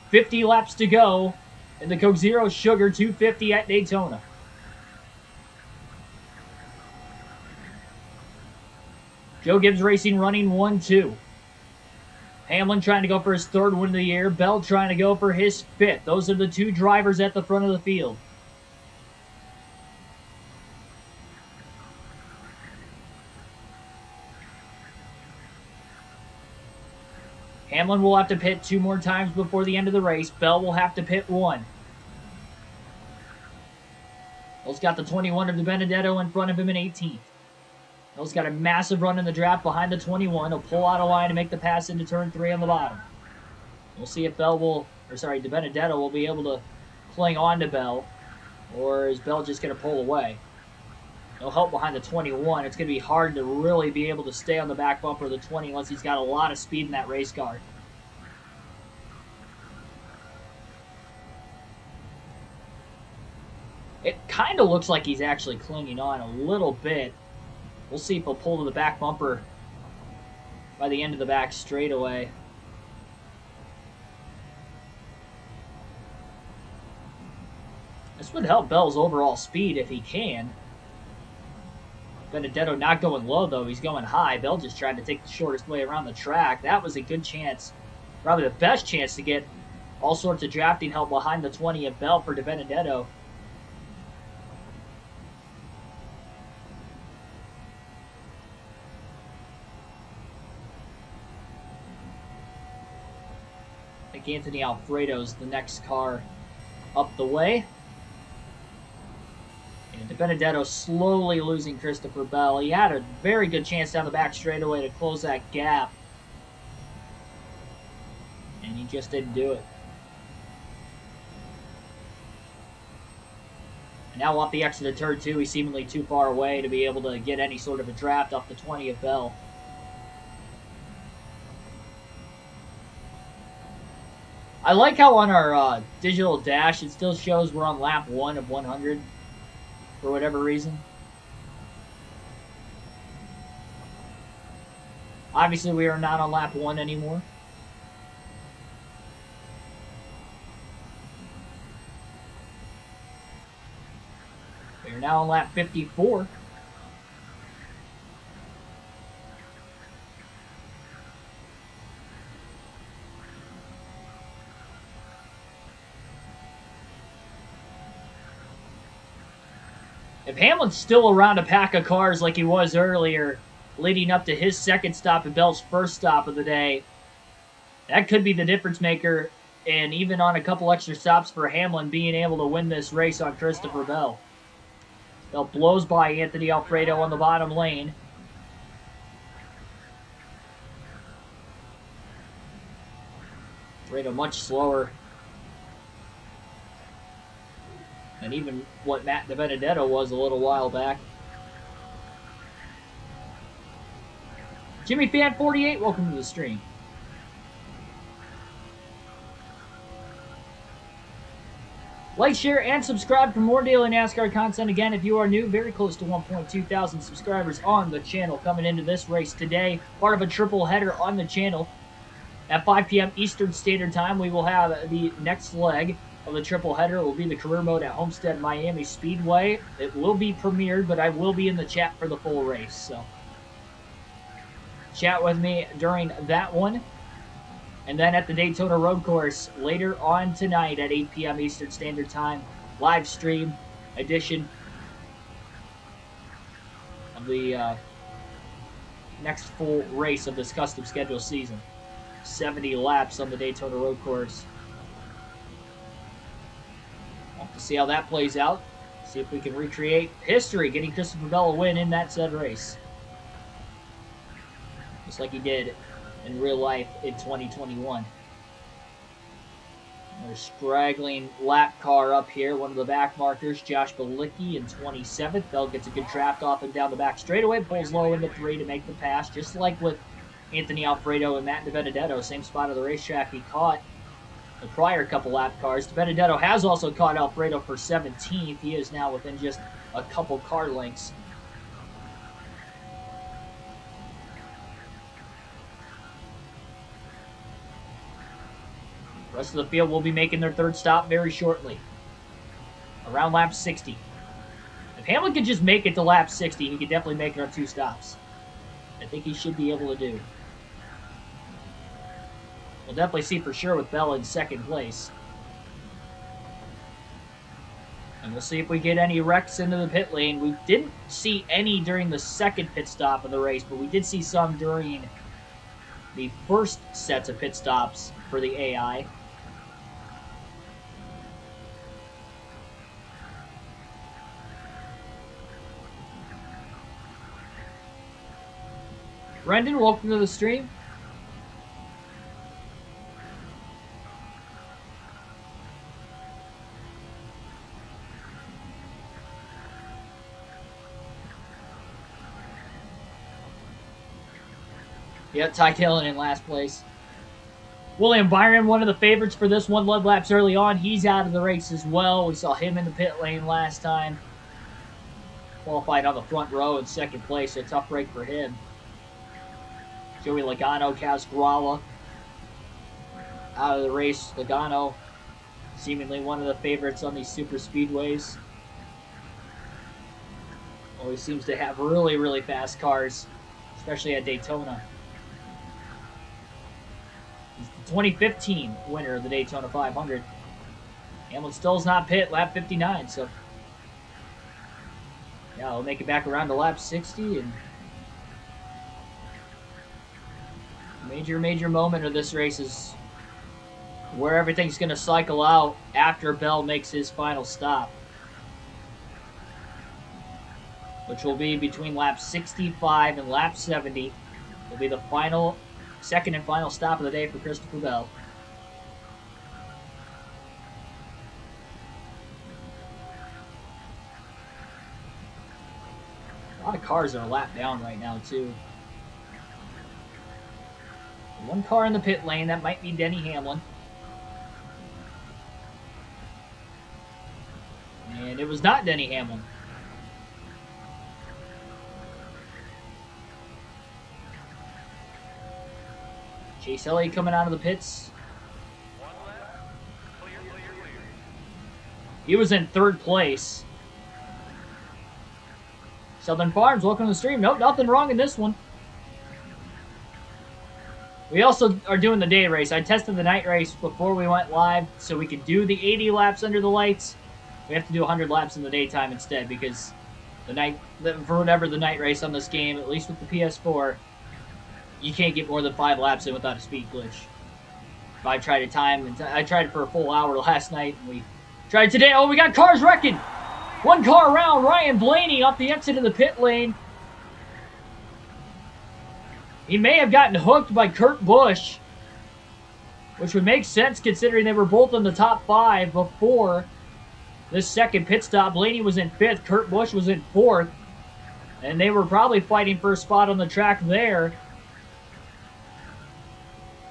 50 laps to go in the Coke Zero Sugar 250 at Daytona. Joe Gibbs Racing running 1-2. Hamlin trying to go for his third win of the year. Bell trying to go for his fifth. Those are the two drivers at the front of the field. Hamlin will have to pit 2 more times before the end of the race. Bell will have to pit 1. Bell's got the 21 of DiBenedetto in front of him in 18th. Bell's got a massive run in the draft behind the 21. He'll pull out a line to make the pass into turn 3 on the bottom. We'll see if DiBenedetto will be able to cling on to Bell, or is Bell just going to pull away? No help behind the 21. It's going to be hard to really be able to stay on the back bumper of the 20 unless he's got a lot of speed in that race car. It kind of looks like he's actually clinging on a little bit. We'll see if he'll pull to the back bumper by the end of the back straightaway. This would help Bell's overall speed if he can. Benedetto not going low, though. He's going high. Bell just tried to take the shortest way around the track. That was a good chance, probably the best chance to get all sorts of drafting help behind the 20 of Bell for DiBenedetto. I think Anthony Alfredo's the next car up the way. And DiBenedetto slowly losing Christopher Bell. He had a very good chance down the back straightaway to close that gap. And he just didn't do it. And now off the exit of turn 2, he's seemingly too far away to be able to get any sort of a draft off the 20 of Bell. I like how on our digital dash it still shows we're on lap 1 of 100 for whatever reason. Obviously we are not on lap 1 anymore. We are now on lap 54. If Hamlin's still around a pack of cars like he was earlier, leading up to his second stop and Bell's first stop of the day, that could be the difference maker, and even on a couple extra stops for Hamlin being able to win this race on Christopher Bell. Bell blows by Anthony Alfredo on the bottom lane. Alfredo much slower and even what Matt DiBenedetto was a little while back. Jimmy Fan 48, welcome to the stream. Like, share, and subscribe for more daily NASCAR content. Again, if you are new, very close to 1.2 thousand subscribers on the channel coming into this race today. Part of a triple header on the channel. At 5 p.m. Eastern Standard Time, we will have the next leg of the triple header. It will be the career mode at Homestead Miami Speedway. It will be premiered, but I will be in the chat for the full race. So chat with me during that one. And then at the Daytona Road Course later on tonight at 8 p.m. Eastern Standard Time, live stream edition of the next full race of this custom schedule season. 70 laps on the Daytona Road Course. We'll have to see how that plays out. See if we can recreate history, getting Christopher Bell a win in that said race. Just like he did in real life in 2021. There's straggling lap car up here. One of the back markers, Josh Balicki in 27th. Bell gets a good draft off and down the back straightaway. Pulls low into 3 to make the pass. Just like with Anthony Alfredo and Matt DiBenedetto. Same spot of the racetrack he caught the prior couple lap cars. DiBenedetto has also caught Alfredo for 17th. He is now within just a couple car lengths. The rest of the field will be making their third stop very shortly. Around lap 60. If Hamlin could just make it to lap 60, he could definitely make it on 2 stops. I think he should be able to do. We'll definitely see for sure with Bell in 2nd place. And we'll see if we get any wrecks into the pit lane. We didn't see any during the 2nd pit stop of the race, but we did see some during the first sets of pit stops for the AI. Brendan, welcome to the stream. Yep, Ty Dillon in last place. William Byron, one of the favorites for this one, led laps early on. He's out of the race as well. We saw him in the pit lane last time. Qualified on the front row in 2nd place, so a tough break for him. Joey Logano, Kaz Grala out of the race. Logano, seemingly one of the favorites on these super speedways. Always seems to have really, really fast cars, especially at Daytona. He's the 2015 winner of the Daytona 500. Hamlin still's not pit, lap 59, so yeah, we'll make it back around to lap 60 and major moment of this race is where everything's going to cycle out after Bell makes his final stop, which will be between lap 65 and lap 70. Will be the second and final stop of the day for Christopher Bell. A lot of cars are a lap down right now too. One car in the pit lane, that might be Denny Hamlin. And it was not Denny Hamlin. Chase Elliott coming out of the pits. He was in 3rd place. Southern Farms, welcome to the stream. Nope, nothing wrong in this one. We also are doing the day race. I tested the night race before we went live, so we could do the 80 laps under the lights. We have to do 100 laps in the daytime instead, because for whatever the night race on this game, at least with the PS4, you can't get more than 5 laps in without a speed glitch. If I tried a time, and I tried it for a full hour last night, and we tried today. Oh, we got cars wrecking! One car around, Ryan Blaney off the exit of the pit lane. He may have gotten hooked by Kurt Busch, which would make sense considering they were both in the top 5 before this 2nd pit stop. Blaney was in 5th, Kurt Busch was in 4th, and they were probably fighting for a spot on the track there.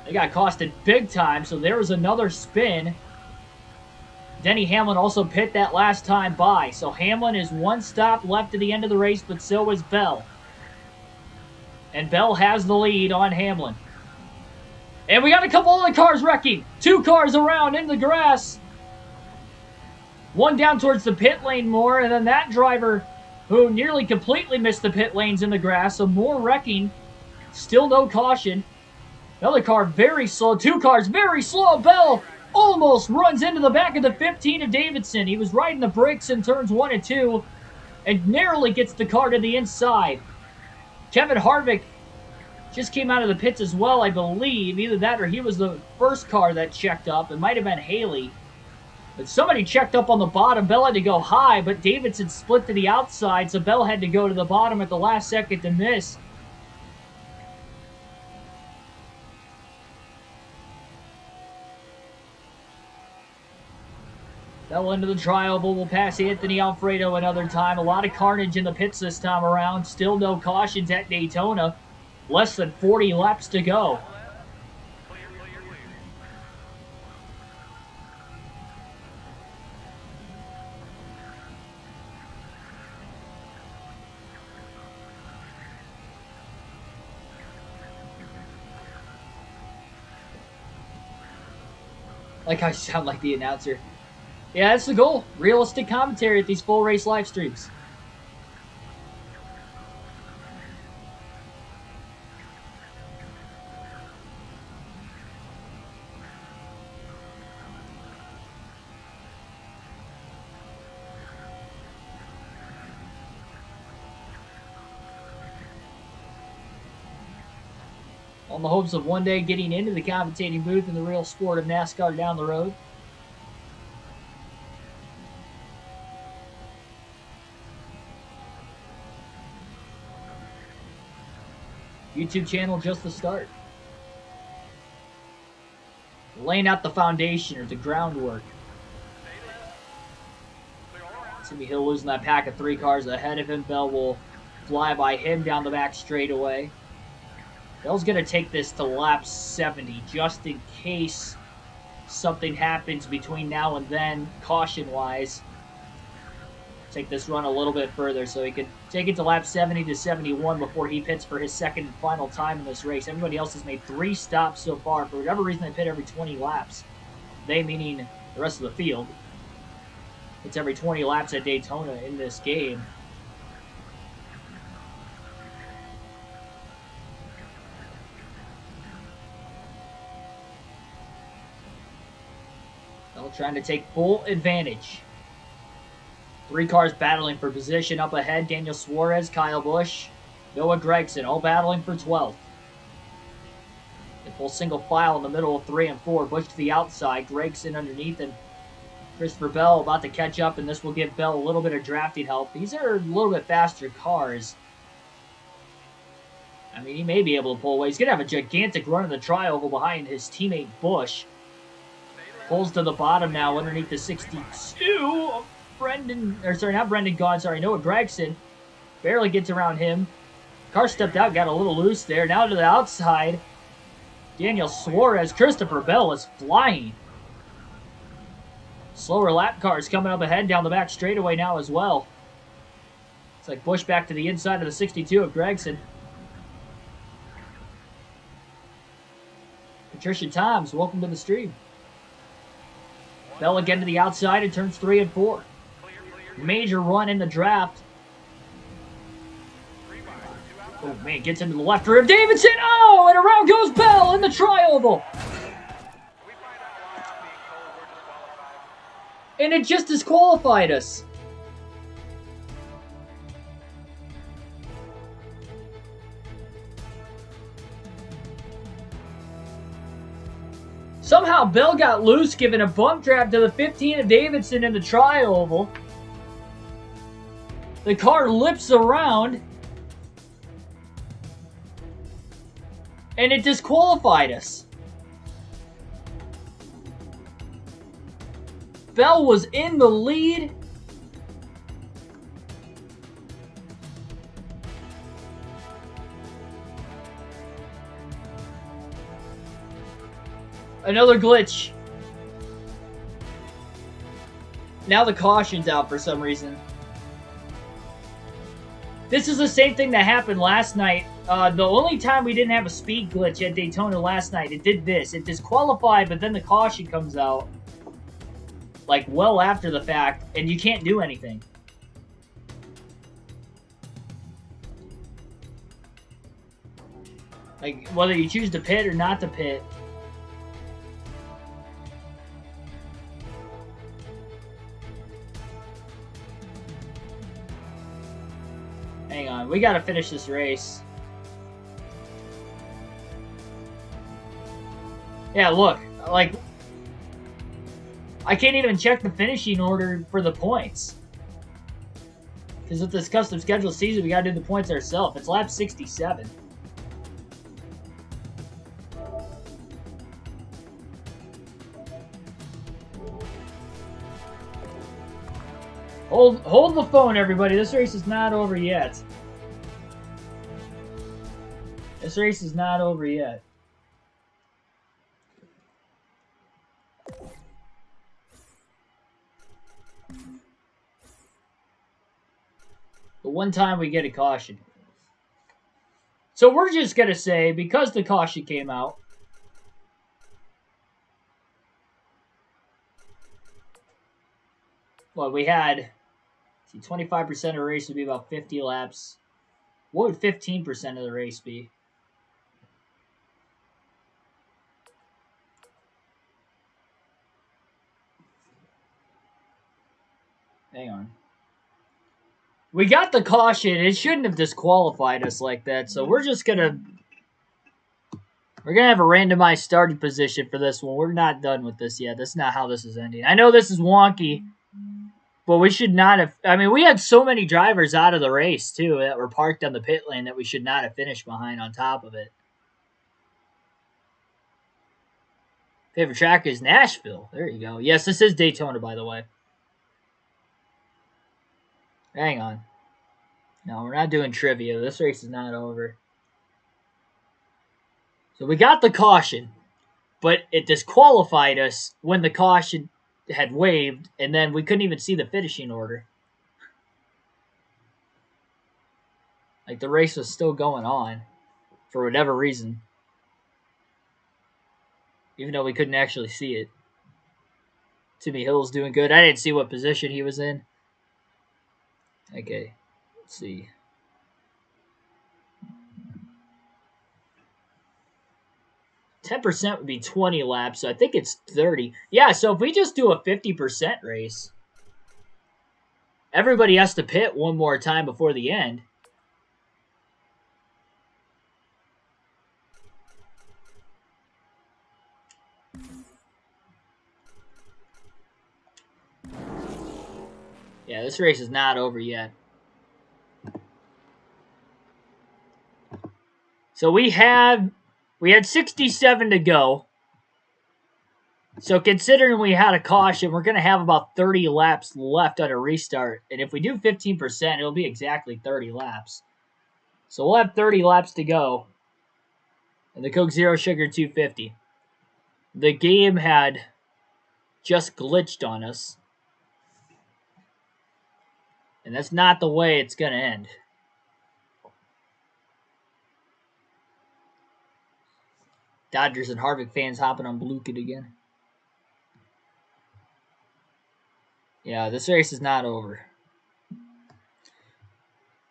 They got costed big time, so there was another spin. Denny Hamlin also pit that last time by, so Hamlin is 1 stop left to the end of the race, but so is Bell. And Bell has the lead on Hamlin. And we got a couple other cars wrecking. 2 cars around in the grass. One down towards the pit lane more, and then that driver who nearly completely missed the pit lanes in the grass, so more wrecking. Still no caution. Another car very slow. 2 cars very slow. Bell almost runs into the back of the 15 of Davidson. He was riding the brakes in turns 1 and 2 and narrowly gets the car to the inside. Kevin Harvick just came out of the pits as well, I believe. Either that or he was the first car that checked up. It might have been Haley. But somebody checked up on the bottom. Bell had to go high, but Davidson split to the outside, so Bell had to go to the bottom at the last second to miss. Bell into the tri-oval will pass Anthony Alfredo another time. A lot of carnage in the pits this time around. Still no cautions at Daytona. Less than 40 laps to go. Like I sound like the announcer. Yeah, that's the goal. Realistic commentary at these full race live streams. On the hopes of one day getting into the commentating booth in the real sport of NASCAR down the road. YouTube channel just the start. Laying out the foundation or the groundwork. Timmy Hill losing that pack of 3 cars ahead of him. Bell will fly by him down the back straightaway. Bell's going to take this to lap 70 just in case something happens between now and then, caution-wise. Take this run a little bit further so he can take it to lap 70 to 71 before he pits for his second and final time in this race. Everybody else has made 3 stops so far. For whatever reason, they pit every 20 laps. They meaning the rest of the field. It's every 20 laps at Daytona in this game. Bell trying to take full advantage. 3 cars battling for position up ahead. Daniel Suarez, Kyle Busch, Noah Gragson, all battling for 12th. The full single file in the middle of 3 and 4. Busch to the outside, Gragson underneath, and Christopher Bell about to catch up, and this will give Bell a little bit of drafting help. These are a little bit faster cars. I mean, he may be able to pull away. He's going to have a gigantic run in the tri-oval behind his teammate Busch. Pulls to the bottom now underneath the 62. Noah Gragson barely gets around him. Car stepped out, got a little loose there. Now to the outside. Daniel Suarez. Christopher Bell is flying. Slower lap cars coming up ahead down the back straightaway now as well. It's like Busch back to the inside of the 62 of Gragson. Patricia Toms, welcome to the stream. Bell again to the outside in turns 3 and 4. Major run in the draft. Oh man, gets into the left rear of Davidson. Oh, and around goes Bell in the tri-oval. And it just disqualified us. Somehow Bell got loose, giving a bump draft to the 15 of Davidson in the tri-oval. The car lips around. And it disqualified us. Bell was in the lead. Another glitch. Now the caution's out for some reason. This is the same thing that happened last night. The only time we didn't have a speed glitch at Daytona last night, it did this. It disqualified, but then the caution comes out, like, well after the fact, and you can't do anything. Like, whether you choose to pit or not to pit. Hang on, we gotta finish this race. Yeah, look, like, I can't even check the finishing order for the points. Because with this custom schedule season, we gotta do the points ourselves. It's lap 67. Hold the phone, everybody. This race is not over yet. This race is not over yet. The one time we get a caution. So we're just going to say, because the caution came out, well, we had, 25% of the race would be about 50 laps. What would 15% of the race be? Hang on. We got the caution. It shouldn't have disqualified us like that. So we're just going to... We're going to have a randomized starting position for this one. We're not done with this yet. That's not how this is ending. I know this is wonky, but we should not have... I mean, we had so many drivers out of the race, too, that were parked on the pit lane that we should not have finished behind on top of it. Favorite track is Nashville. There you go. Yes, this is Daytona, by the way. Hang on. No, we're not doing trivia. This race is not over. So we got the caution, but it disqualified us when the caution had waved, and then we couldn't even see the finishing order. Like, the race was still going on for whatever reason, even though we couldn't actually see it. Timmy Hill's doing good. I didn't see what position he was in. Okay, let's see. %10 would be 20 laps, so I think it's 30. Yeah, so if we just do a 50% race, everybody has to pit one more time before the end. Yeah, this race is not over yet. So we had 67 to go. So considering we had a caution, we're going to have about 30 laps left on a restart. And if we do 15%, it'll be exactly 30 laps. So we'll have 30 laps to go. And the Coke Zero Sugar 250. The game had just glitched on us. And that's not the way it's going to end. Dodgers and Harvick fans hopping on Blue Kid again. Yeah, this race is not over.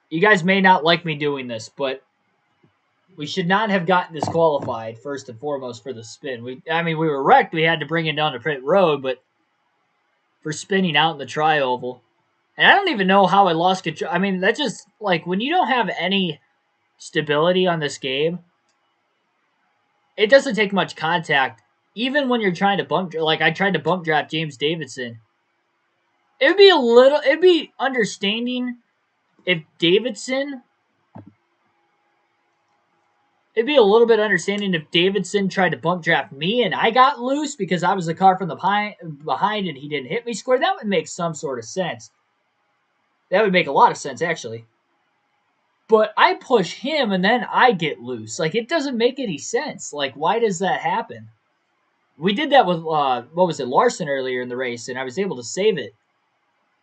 You guys may not like me doing this, but we should not have gotten disqualified, first and foremost, for the spin. We were wrecked. We had to bring it down to pit road, but for spinning out in the tri-oval. And I don't even know how I lost control. I mean, that's just, like, when you don't have any stability on this game, it doesn't take much contact. Even when you're trying to bump, like I tried to bump draft James Davidson. It'd be understanding if Davidson, it'd be a little bit understanding if Davidson tried to bump draft me and I got loose because I was the car from the behind and he didn't hit me square. That would make some sort of sense. That would make a lot of sense, actually. But I push him and then I get loose. Like, it doesn't make any sense. Like, why does that happen? We did that with, Larson earlier in the race, and I was able to save it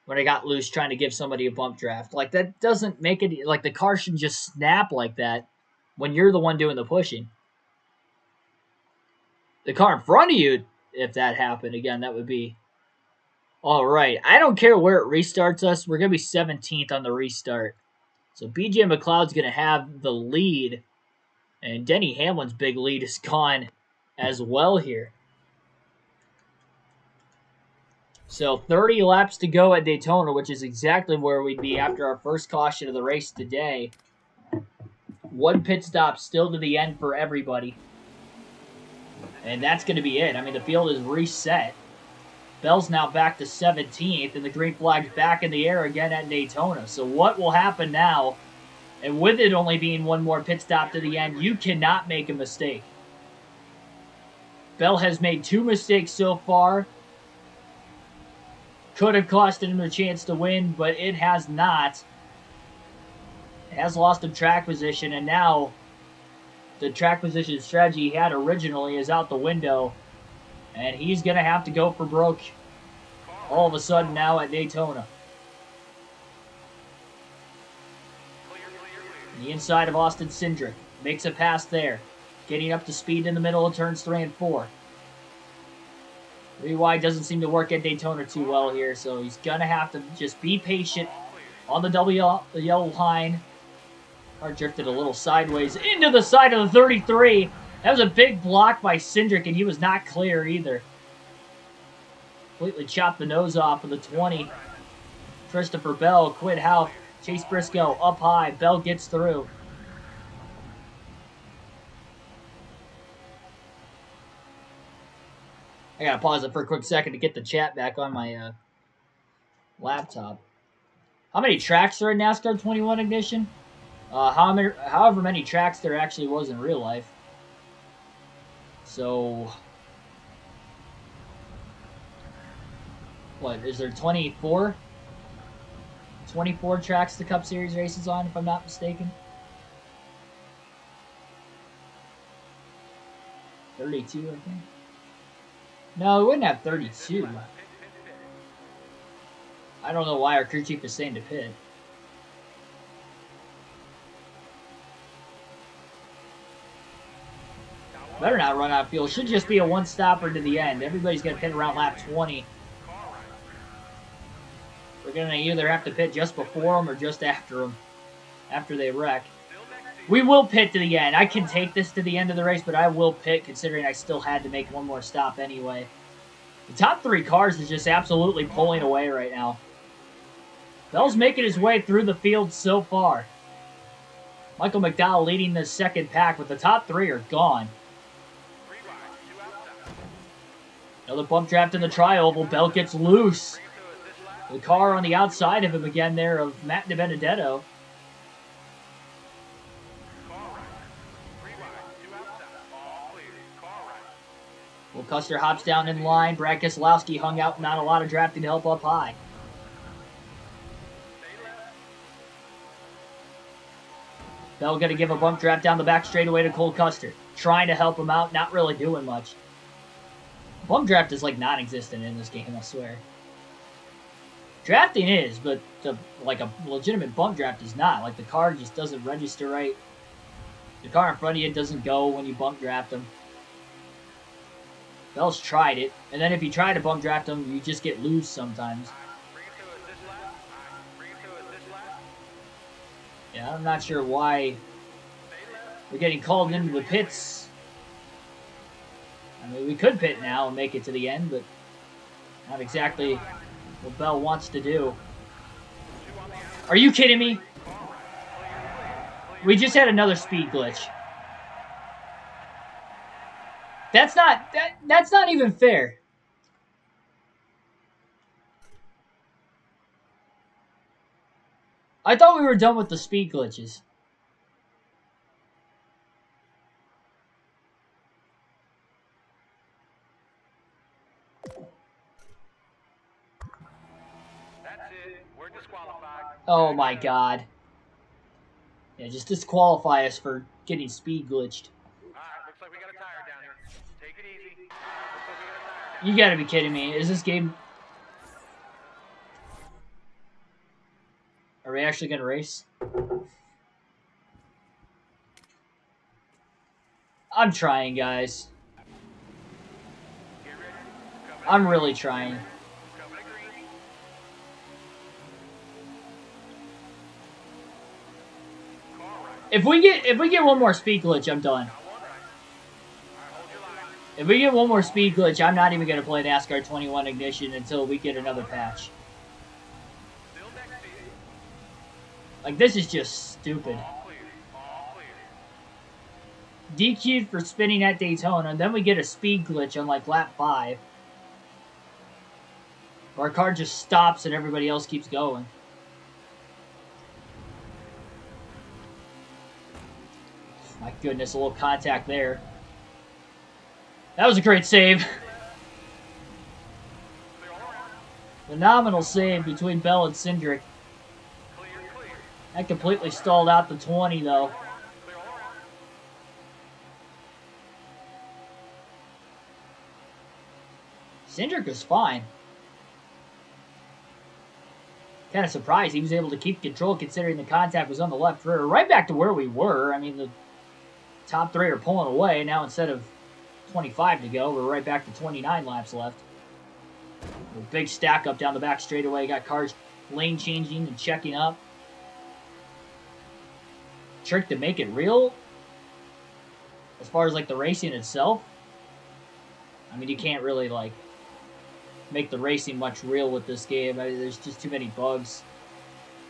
when I got loose trying to give somebody a bump draft. Like, that doesn't make it, like, the car shouldn't just snap like that when you're the one doing the pushing. The car in front of you, if that happened, again, that would be all right. I don't care where it restarts us. We're going to be 17th on the restart. So BJ McLeod's going to have the lead. And Denny Hamlin's big lead is gone as well here. So 30 laps to go at Daytona, which is exactly where we'd be after our first caution of the race today. One pit stop still to the end for everybody. And that's going to be it. I mean, the field is reset. Bell's now back to 17th, and the green flag's back in the air again at Daytona. So what will happen now? And with it only being one more pit stop to the end, you cannot make a mistake. Bell has made 2 mistakes so far. Could have costed him a chance to win, but it has not. It has lost him track position, and now the track position strategy he had originally is out the window, and he's going to have to go for broke all of a sudden now at Daytona. The inside of Austin Cindric makes a pass there, getting up to speed in the middle of turns 3 and 4. 3 wide doesn't seem to work at Daytona too well here, so he's going to have to just be patient on the yellow line. Car drifted a little sideways into the side of the 33. That was a big block by Cindric, and he was not clear either. Completely chopped the nose off of the 20. Christopher Bell, Quid Houff, Chase Briscoe up high. Bell gets through. I gotta pause it for a quick second to get the chat back on my laptop. How many tracks are in NASCAR 21 Ignition? However many tracks there actually was in real life. So, what, is there 24? 24 tracks the Cup Series races on, if I'm not mistaken? 32, I think. No, we wouldn't have 32. I don't know why our crew chief is saying to pit. Better not run out of fuel. Should just be a one-stopper to the end. Everybody's going to pit around lap 20. We're going to either have to pit just before them or just after them, after they wreck. We will pit to the end. I can take this to the end of the race, but I will pit considering I still had to make one more stop anyway. The top 3 cars is just absolutely pulling away right now. Bell's making his way through the field so far. Michael McDowell leading the second pack, but the top 3 are gone. Another bump draft in the tri-oval. Bell gets loose. The car on the outside of him again there of Matt DiBenedetto. Will Custer hops down in line. Brad Keselowski hung out. Not a lot of drafting to help up high. Bell going to give a bump draft down the back straightaway to Cole Custer. Trying to help him out. Not really doing much. Bump draft is like non-existent in this game, I swear. Drafting is, but like a legitimate bump draft is not. Like the car just doesn't register right. The car in front of you doesn't go when you bump draft them. Bell's tried it, and then if you try to bump draft them, you just get loose sometimes. Yeah, I'm not sure why we're getting called into the pits. I mean, we could pit now and make it to the end, but not exactly what Bell wants to do. Are you kidding me? We just had another speed glitch. That's not even fair. I thought we were done with the speed glitches. That's it. We're disqualified. Oh my god. Yeah, just disqualify us for getting speed glitched. Alright, looks like we got a tire down here. Take it easy. Looks like we got a tire down. You gotta be kidding me. Is this game... Are we actually gonna race? I'm trying, guys. I'm really trying. If we get one more speed glitch, I'm done. If we get one more speed glitch, I'm not even gonna play NASCAR 21 Ignition until we get another patch. Like, this is just stupid. DQ'd for spinning at Daytona, and then we get a speed glitch on, like, lap 5. Our car just stops and everybody else keeps going. My goodness, a little contact there. That was a great save. Phenomenal save between Bell and Cindric. That completely stalled out the 20, though. Cindric was fine. Kind of surprised he was able to keep control considering the contact was on the left rear. Right back to where we were. I mean, the top three are pulling away. Now instead of 25 to go, we're right back to 29 laps left. A big stack up down the back straightaway. Got cars lane changing and checking up. Trick to make it real. As far as like the racing itself, I mean, you can't really like make the racing much real with this game. I mean, there's just too many bugs.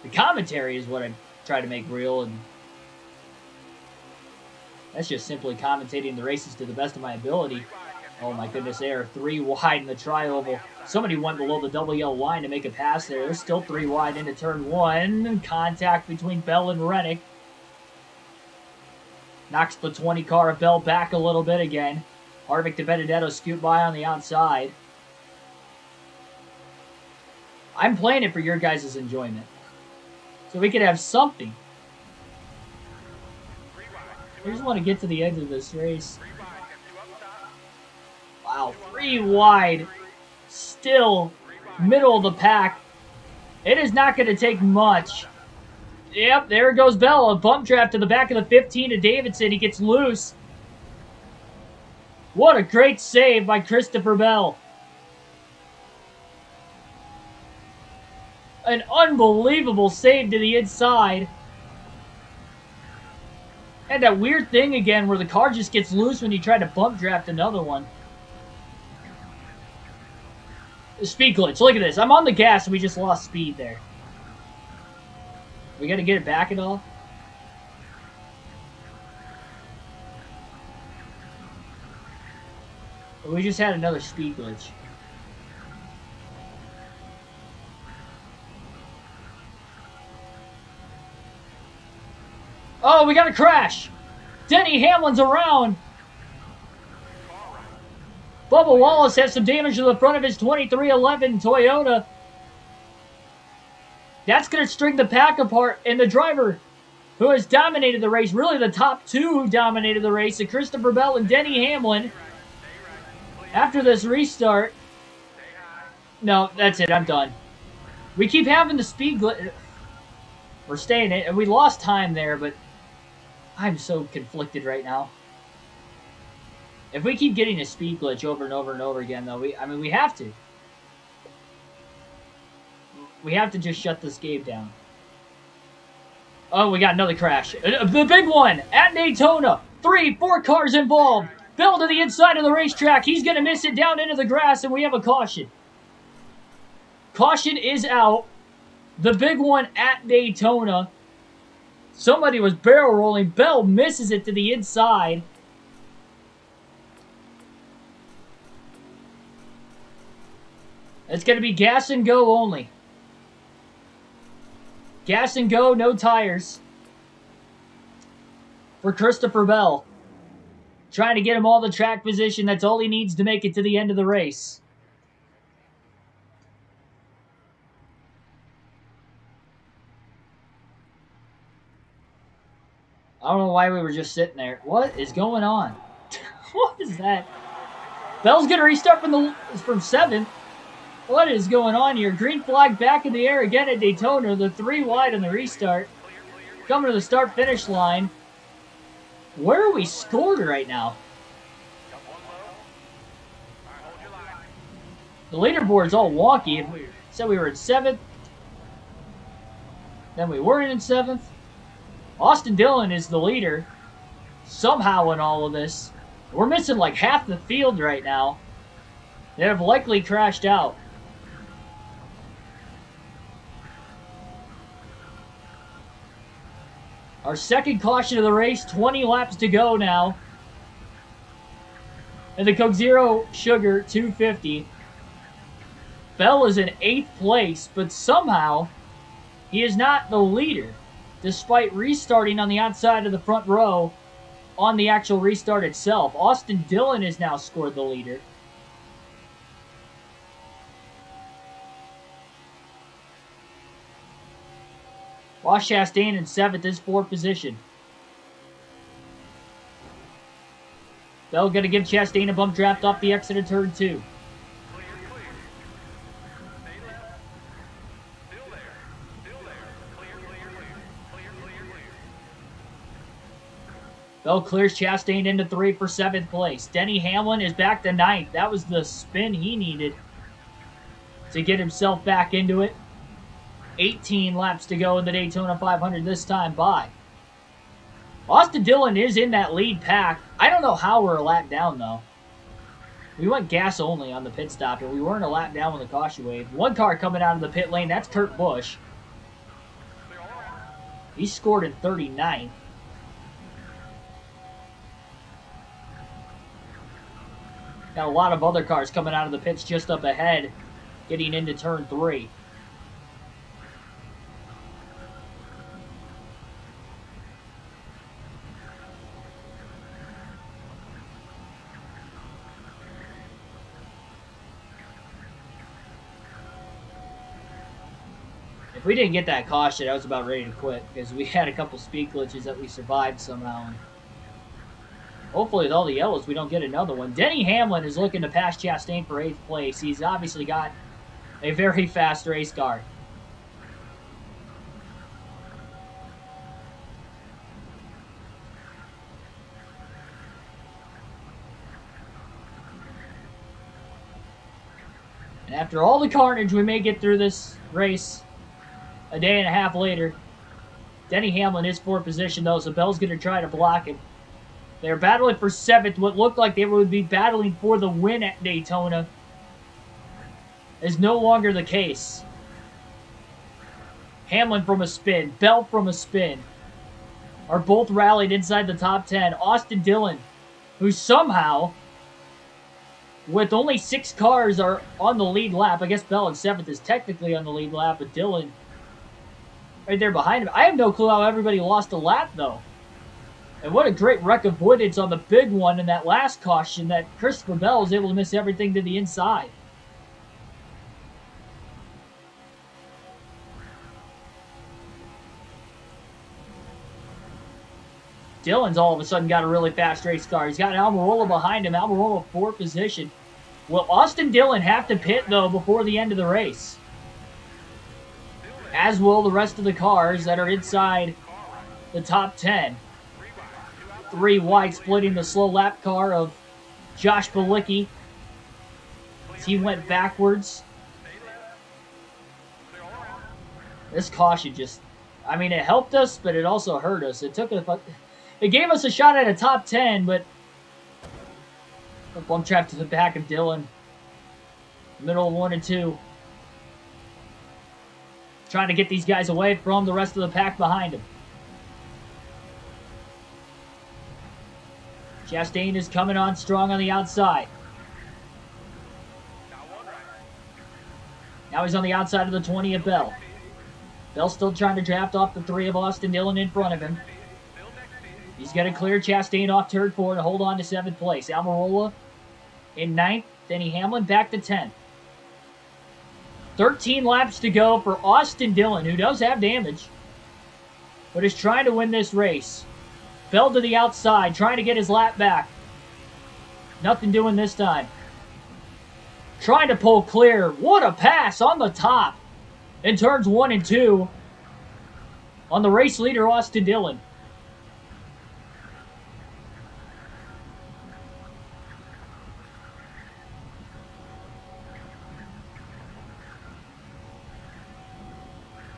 The commentary is what I try to make real, and that's just simply commentating the races to the best of my ability. Oh my goodness, they are 3 wide in the tri-oval. Somebody went below the double yellow line to make a pass there. They're still 3 wide into turn 1. Contact between Bell and Rennick. Knocks the 20 car of Bell back a little bit again. Harvick to Benedetto scoot by on the outside. I'm playing it for your guys' enjoyment. So we could have something. I just want to get to the end of this race. Wow, 3 wide. Still middle of the pack. It is not going to take much. Yep, there goes Bell. A bump draft to the back of the 15 to Davidson. He gets loose. What a great save by Christopher Bell. An unbelievable save to the inside. And that weird thing again where the car just gets loose when you try to bump draft another one. The speed glitch. Look at this. I'm on the gas and we just lost speed there. We got to get it back at all. We just had another speed glitch. Oh, we got a crash. Denny Hamlin's around. Bubba Wallace has some damage to the front of his 2311 Toyota. That's going to string the pack apart, and the driver who has dominated the race, really the top 2 who dominated the race, are Christopher Bell and Denny Hamlin. After this restart, no, that's it, I'm done. We keep having the speed glitch. We're staying it, and we lost time there, but I'm so conflicted right now. If we keep getting a speed glitch over and over and over again, though, we have to. We have to just shut this game down. Oh, we got another crash. The big one at Daytona. 3, 4 cars involved. Bell to the inside of the racetrack. He's going to miss it down into the grass, and we have a caution. Caution is out. The big one at Daytona. Somebody was barrel rolling. Bell misses it to the inside. It's going to be gas and go only. Gas and go, no tires. For Christopher Bell. Trying to get him all the track position. That's all he needs to make it to the end of the race. I don't know why we were just sitting there. What is going on? What is that? Bell's going to restart from 7th. What is going on here? Green flag back in the air again at Daytona. The 3 wide on the restart. Coming to the start-finish line. Where are we scored right now? The leaderboard's all wonky. It said we were in 7th. Then we weren't in 7th. Austin Dillon is the leader. Somehow in all of this. We're missing like half the field right now. They have likely crashed out. Our second caution of the race, 20 laps to go now. And the Coke Zero Sugar 250. Bell is in 8th place, but somehow he is not the leader, despite restarting on the outside of the front row on the actual restart itself. Austin Dillon has now scored the leader. Ross Chastain in 7th is 4th position. Bell going to give Chastain a bump draft off the exit of turn 2. Clear, clear. Stay left. Still there. Still there. Clear, clear, clear. Clear, clear, clear. Bell clears Chastain into 3 for 7th place. Denny Hamlin is back to 9th. That was the spin he needed to get himself back into it. 18 laps to go in the Daytona 500 this time by. Austin Dillon is in that lead pack. I don't know how we're a lap down, though. We went gas only on the pit stop, and we weren't a lap down when the caution wave. One car coming out of the pit lane, that's Kurt Busch. Clear all around. He scored in 39th. Got a lot of other cars coming out of the pits just up ahead, getting into turn 3. If we didn't get that caution, I was about ready to quit because we had a couple speed glitches that we survived somehow. Hopefully with all the yellows, we don't get another one. Denny Hamlin is looking to pass Chastain for 8th place. He's obviously got a very fast race car. And after all the carnage, we may get through this race a day and a half later. Denny Hamlin is 4th position, though, so Bell's going to try to block him. They're battling for 7th. What looked like they would be battling for the win at Daytona is no longer the case. Hamlin from a spin, Bell from a spin, are both rallied inside the top 10. Austin Dillon, who somehow, with only 6 cars, are on the lead lap. I guess Bell in 7th is technically on the lead lap, but Dillon right there behind him. I have no clue how everybody lost a lap, though. And what a great wreck avoidance on the big one in that last caution that Christopher Bell was able to miss everything to the inside. Dillon's all of a sudden got a really fast race car. He's got Almirola behind him. Almirola 4th position. Will Austin Dillon have to pit, though, before the end of the race? As will the rest of the cars that are inside the top 10. 3 wide, splitting the slow lap car of Josh Bilicki as he went backwards. This caution just, I mean, it helped us, but it also hurt us. It gave us a shot at a top 10, but a bump trap to the back of Dillon. Middle of 1 and 2. Trying to get these guys away from the rest of the pack behind him. Chastain is coming on strong on the outside. Now he's on the outside of the 20 of Bell. Bell still trying to draft off the 3 of Austin Dillon in front of him. He's going to clear Chastain off turn 4 to hold on to 7th place. Almirola in 9th. Denny Hamlin back to 10th. 13 laps to go for Austin Dillon, who does have damage, but is trying to win this race. Bell to the outside, trying to get his lap back. Nothing doing this time. Trying to pull clear. What a pass on the top in turns 1 and 2 on the race leader, Austin Dillon.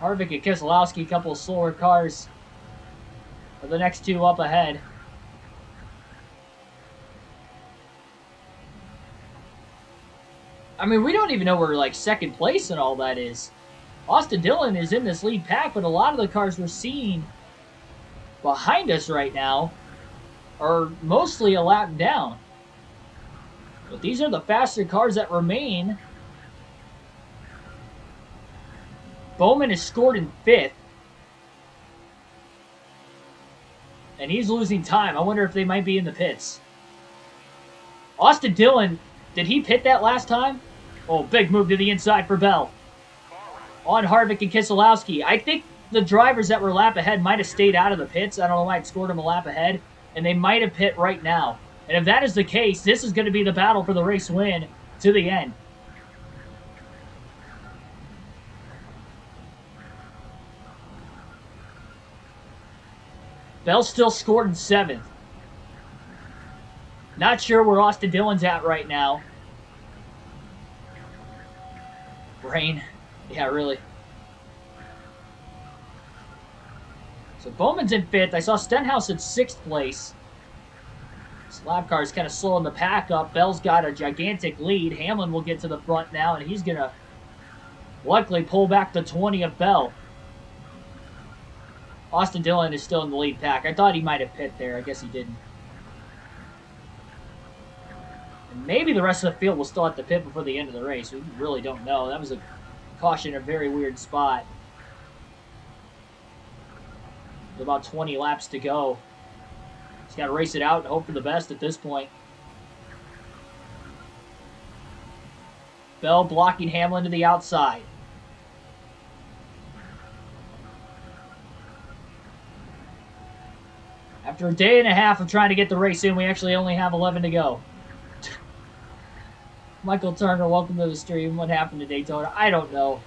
Harvick and Keselowski, a couple of slower cars for the next 2 up ahead. I mean, we don't even know where, like, 2nd place and all that is. Austin Dillon is in this lead pack, but a lot of the cars we're seeing behind us right now are mostly a lap down. But these are the faster cars that remain. Bowman is scored in 5th. And he's losing time. I wonder if they might be in the pits. Austin Dillon, did he pit that last time? Oh, big move to the inside for Bell. On Harvick and Keselowski. I think the drivers that were a lap ahead might have stayed out of the pits. I don't know why it scored them a lap ahead. And they might have pit right now. And if that is the case, this is going to be the battle for the race win to the end. Bell still scored in 7th. Not sure where Austin Dillon's at right now. Rain. Yeah, really. So Bowman's in 5th. I saw Stenhouse in 6th place. Slab car is kind of slowing the pack up. Bell's got a gigantic lead. Hamlin will get to the front now, and he's going to likely pull back the 20 of Bell. Austin Dillon is still in the lead pack. I thought he might have pit there. I guess he didn't. And maybe the rest of the field will still have to pit before the end of the race. We really don't know. That was a caution in a very weird spot. With about 20 laps to go. He's got to race it out and hope for the best at this point. Bell blocking Hamlin to the outside. After a day and a half of trying to get the race in, we actually only have 11 to go. Michael Turner, welcome to the stream. What happened to Daytona? I don't know.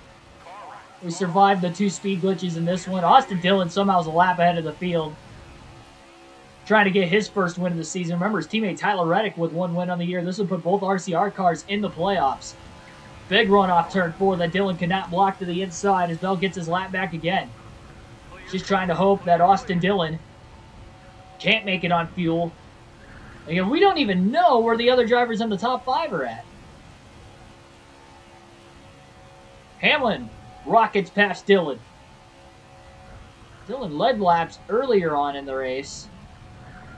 We survived the 2 speed glitches in this one. Austin Dillon somehow is a lap ahead of the field. Trying to get his first win of the season. Remember, his teammate Tyler Reddick with 1 win on the year. This would put both RCR cars in the playoffs. Big run off turn 4 that Dillon cannot block to the inside as Bell gets his lap back again. Just trying to hope that Austin Dillon can't make it on fuel. Again, we don't even know where the other drivers in the top 5 are at. Hamlin rockets past Dillon. Dillon led laps earlier on in the race,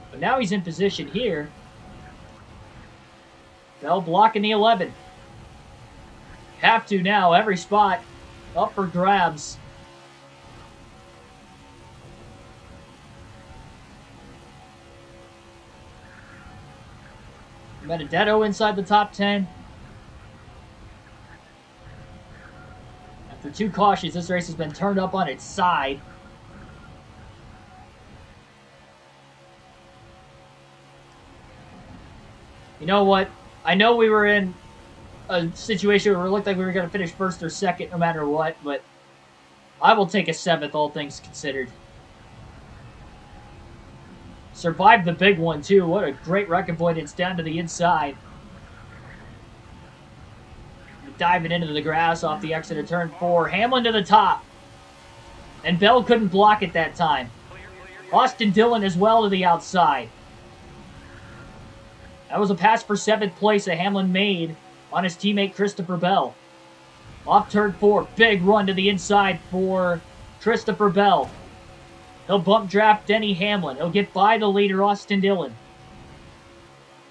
but now he's in position here. Bell blocking the 11. Have to now. Every spot up for grabs. Benedetto inside the top 10. After 2 cautions, this race has been turned up on its side. You know what? I know we were in a situation where it looked like we were going to finish first or second no matter what, but I will take a 7th, all things considered. Survived the big one, too. What a great wreck avoidance down to the inside. Diving into the grass off the exit of turn 4. Hamlin to the top. And Bell couldn't block it that time. Austin Dillon as well to the outside. That was a pass for 7th place that Hamlin made on his teammate Christopher Bell. Off turn 4. Big run to the inside for Christopher Bell. He'll bump draft Denny Hamlin. He'll get by the leader, Austin Dillon.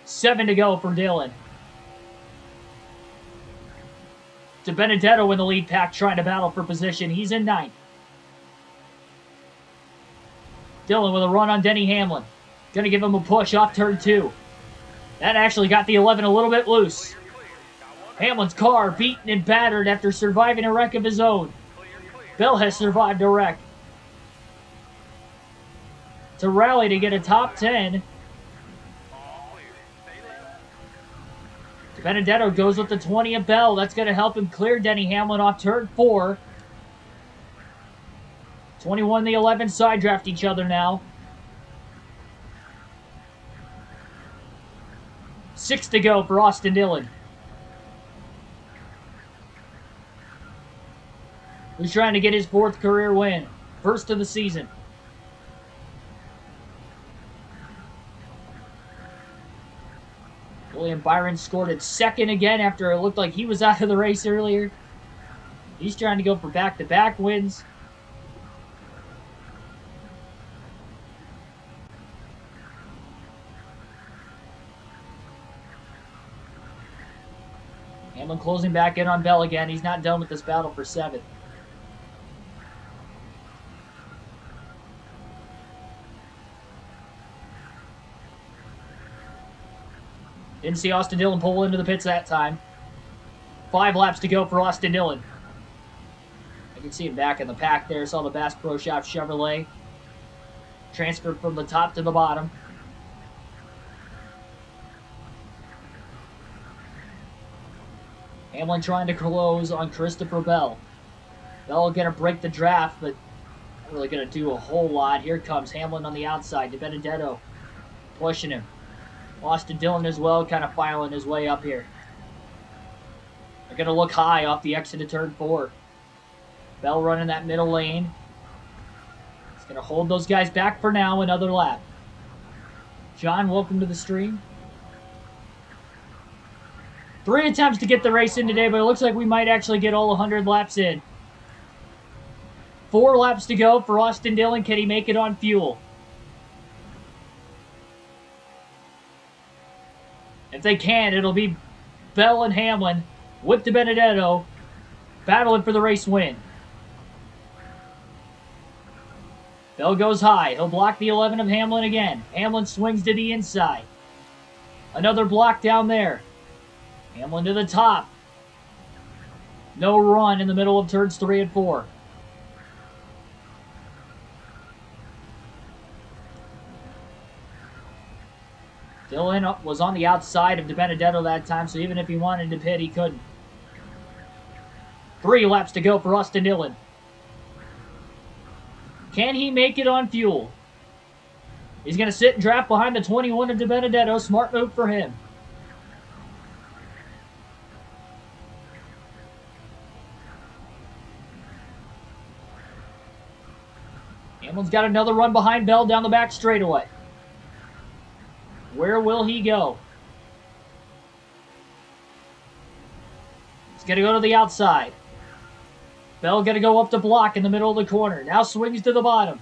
7 to go for Dillon. To Benedetto in the lead pack trying to battle for position. He's in 9th. Dillon with a run on Denny Hamlin. Going to give him a push off turn 2. That actually got the 11 a little bit loose. Hamlin's car beaten and battered after surviving a wreck of his own. Bell has survived a wreck. To rally to get a top 10. Benedetto goes with the 20 of Bell. That's going to help him clear Denny Hamlin off turn 4. 21 and the 11 side draft each other now. 6 to go for Austin Dillon. He's trying to get his 4th career win. First of the season. William Byron scored at 2nd again after it looked like he was out of the race earlier. He's trying to go for back-to-back wins. Hamlin closing back in on Bell again. He's not done with this battle for 7th. Didn't see Austin Dillon pull into the pits that time. 5 laps to go for Austin Dillon. I can see him back in the pack there. Saw the Bass Pro Shop Chevrolet. Transferred from the top to the bottom. Hamlin trying to close on Christopher Bell. Bell going to break the draft, but not really going to do a whole lot. Here comes Hamlin on the outside. DiBenedetto pushing him. Austin Dillon as well, kind of filing his way up here. They're going to look high off the exit of turn 4. Bell running that middle lane. He's going to hold those guys back for now. Another lap. John, welcome to the stream. 3 attempts to get the race in today, but it looks like we might actually get all 100 laps in. 4 laps to go for Austin Dillon. Can he make it on fuel? If they can, it'll be Bell and Hamlin with DiBenedetto battling for the race win. Bell goes high. He'll block the 11 of Hamlin again. Hamlin swings to the inside. Another block down there. Hamlin to the top. No run in the middle of turns 3 and 4. Dillon was on the outside of DiBenedetto that time, so even if he wanted to pit, he couldn't. 3 laps to go for Austin Dillon. Can he make it on fuel? He's going to sit and draft behind the 21 of DiBenedetto. Smart move for him. Hamlin's got another run behind Bell down the back straightaway. Where will he go? He's going to go to the outside. Bell going to go up the block in the middle of the corner. Now swings to the bottom.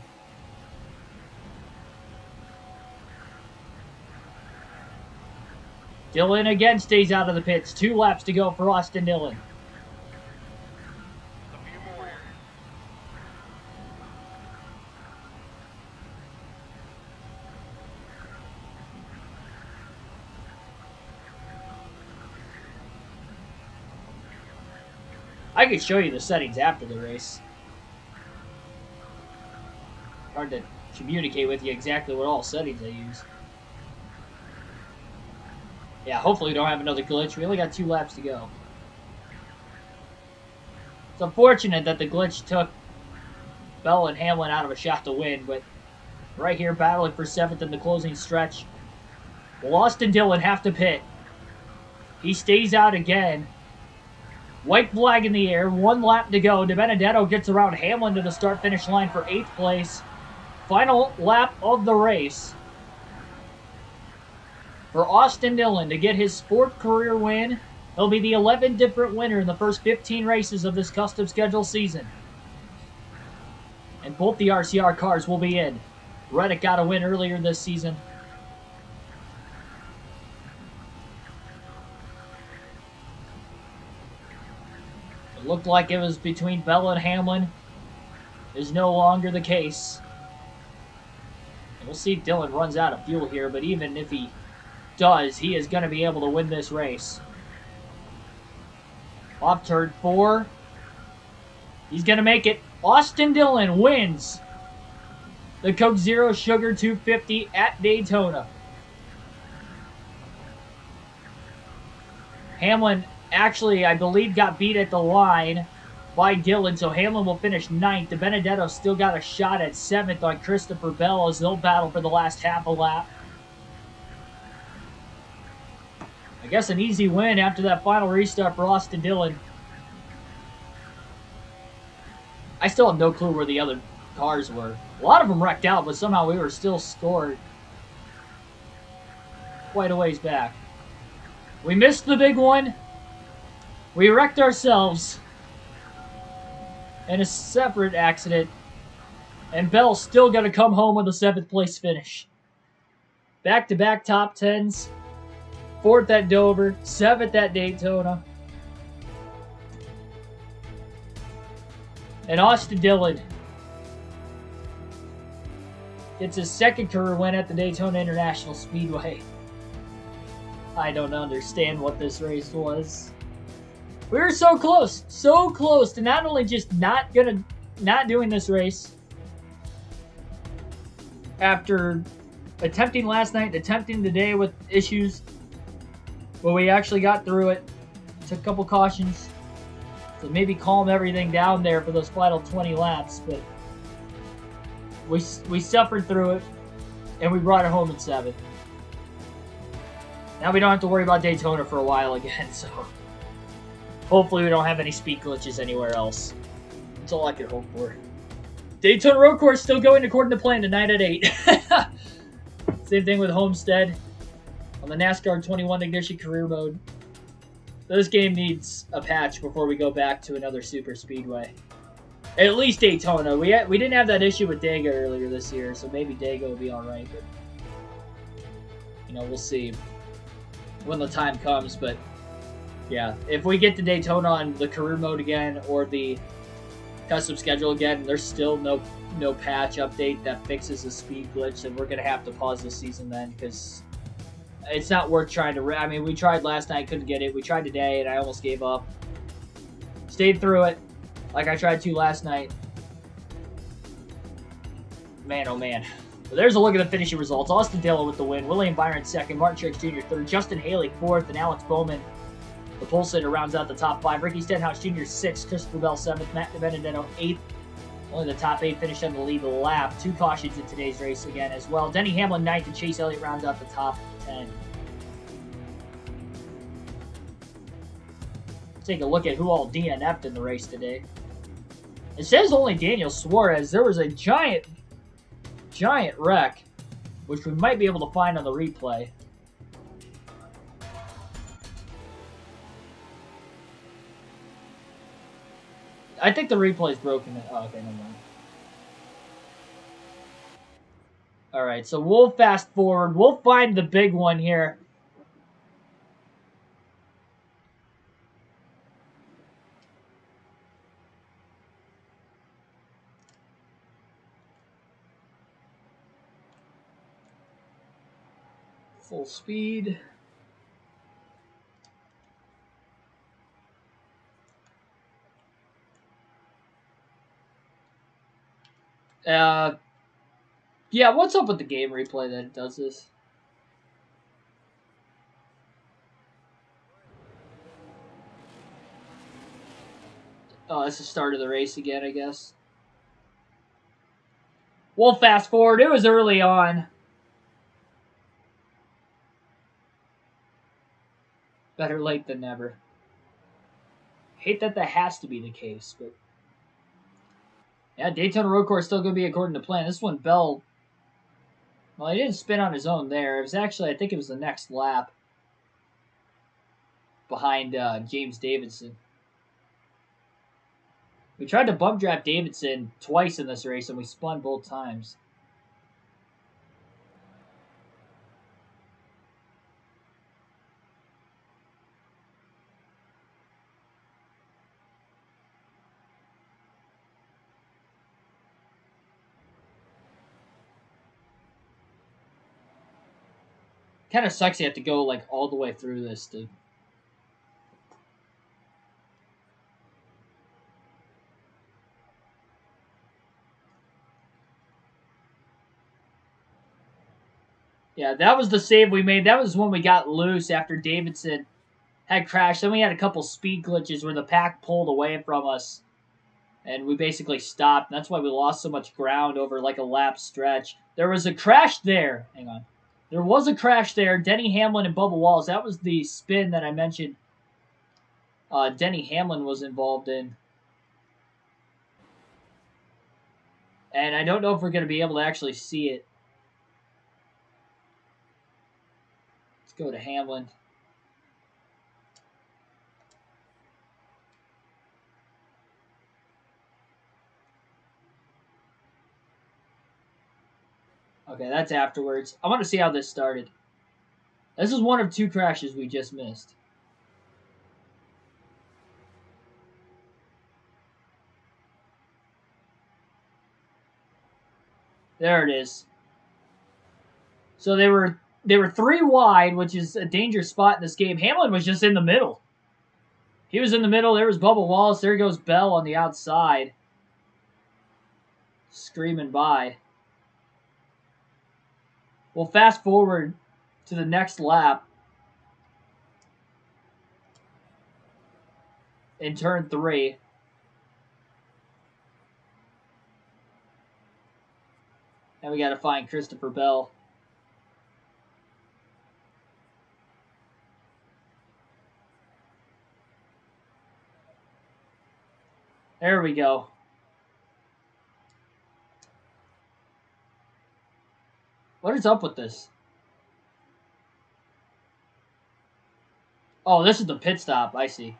Dillon again stays out of the pits. 2 laps to go for Austin Dillon. A few more here. I could show you the settings after the race. Hard to communicate with you exactly what all settings I use. Yeah, hopefully we don't have another glitch. We only got 2 laps to go. It's unfortunate that the glitch took Bell and Hamlin out of a shot to win, but right here battling for 7th in the closing stretch. Will Austin Dillon have to pit? He stays out again. White flag in the air, 1 lap to go. DiBenedetto gets around Hamlin to the start-finish line for 8th place. Final lap of the race for Austin Dillon to get his 4th career win. He'll be the 11th different winner in the first 15 races of this custom schedule season. And both the RCR cars will be in. Reddick got a win earlier this season. It looked like it was between Bell and Hamlin. Is no longer the case. And we'll see if Dillon runs out of fuel here, but even if he does, he is going to be able to win this race. Off turn 4. He's going to make it. Austin Dillon wins the Coke Zero Sugar 250 at Daytona. Hamlin actually, I believe, got beat at the line by Dillon, so Hamlin will finish 9th. DiBenedetto still got a shot at 7th on Christopher Bell as they'll battle for the last half a lap. I guess an easy win after that final restart for Austin Dillon. I still have no clue where the other cars were. A lot of them wrecked out, but somehow we were still scored quite a ways back. We missed the big one. We wrecked ourselves in a separate accident. And Bell's still going to come home with a 7th place finish. Back-to-back top 10s. 4th at Dover, 7th at Daytona. And Austin Dillon gets his 2nd career win at the Daytona International Speedway. I don't understand what this race was. We were so close to not only just not doing this race after attempting last night, attempting today with issues, but we actually got through it. Took a couple cautions to maybe calm everything down there for those final 20 laps, but we suffered through it, and we brought it home in 7th. Now we don't have to worry about Daytona for a while again, so hopefully we don't have any speed glitches anywhere else. That's all I can hope for. Daytona Road Course still going according to plan tonight at 8. Same thing with Homestead on the NASCAR 21 Ignition Career Mode. This game needs a patch before we go back to another super speedway. At least Daytona. We didn't have that issue with Dega earlier this year, so maybe Dega will be alright. But we'll see when the time comes. But yeah, if we get to Daytona on the career mode again or the custom schedule again, there's still no patch update that fixes the speed glitch, then we're gonna have to pause the season then, because it's not worth trying to. I mean, we tried last night, couldn't get it. We tried today, and I almost gave up. Stayed through it, like I tried to last night. Man, oh man. Well, there's a look at the finishing results. Austin Dillon with the win. William Byron second. Martin Truex Jr. third. Justin Haley fourth. And Alex Bowman, the pole sitter, rounds out the top 5. Ricky Stenhouse Jr. 6th. Christopher Bell 7th. Matt DiBenedetto 8th. Only the top 8 finished on the lead lap. 2 cautions in today's race again as well. Denny Hamlin 9th. And Chase Elliott rounds out the top 10. Let's take a look at who all DNF'd in the race today. It says only Daniel Suarez. There was a giant wreck, which we might be able to find on the replay. I think the replay is broken. Oh, okay, never mind. Alright, so we'll fast forward. We'll find the big one here. Full speed. Yeah, what's up with the game replay that it does this? Oh, it's the start of the race again, I guess. We'll fast forward. It was early on. Better late than never. Hate that has to be the case, but yeah, Daytona Road Course still going to be according to plan. This one, Bell, well, he didn't spin on his own there. It was actually, I think it was the next lap behind James Davidson. We tried to bump draft Davidson twice in this race, and we spun both times. Kind of sucks you have to go like all the way through this to. Yeah, that was the save we made. That was when we got loose after Davidson had crashed. Then we had a couple speed glitches where the pack pulled away from us, and we basically stopped. That's why we lost so much ground over like a lap stretch. There was a crash there. Hang on. There was a crash there. Denny Hamlin and Bubba Wallace. That was the spin that I mentioned Denny Hamlin was involved in. And I don't know if we're going to be able to actually see it. Let's go to Hamlin. Okay, that's afterwards. I want to see how this started. This is one of 2 crashes we just missed. There it is. So they were 3 wide, which is a dangerous spot in this game. Hamlin was just in the middle. He was in the middle. There was Bubba Wallace. There goes Bell on the outside. Screaming by. We'll fast forward to the next lap. In turn 3. And we got to find Christopher Bell. There we go. What is up with this? Oh, this is the pit stop. I see.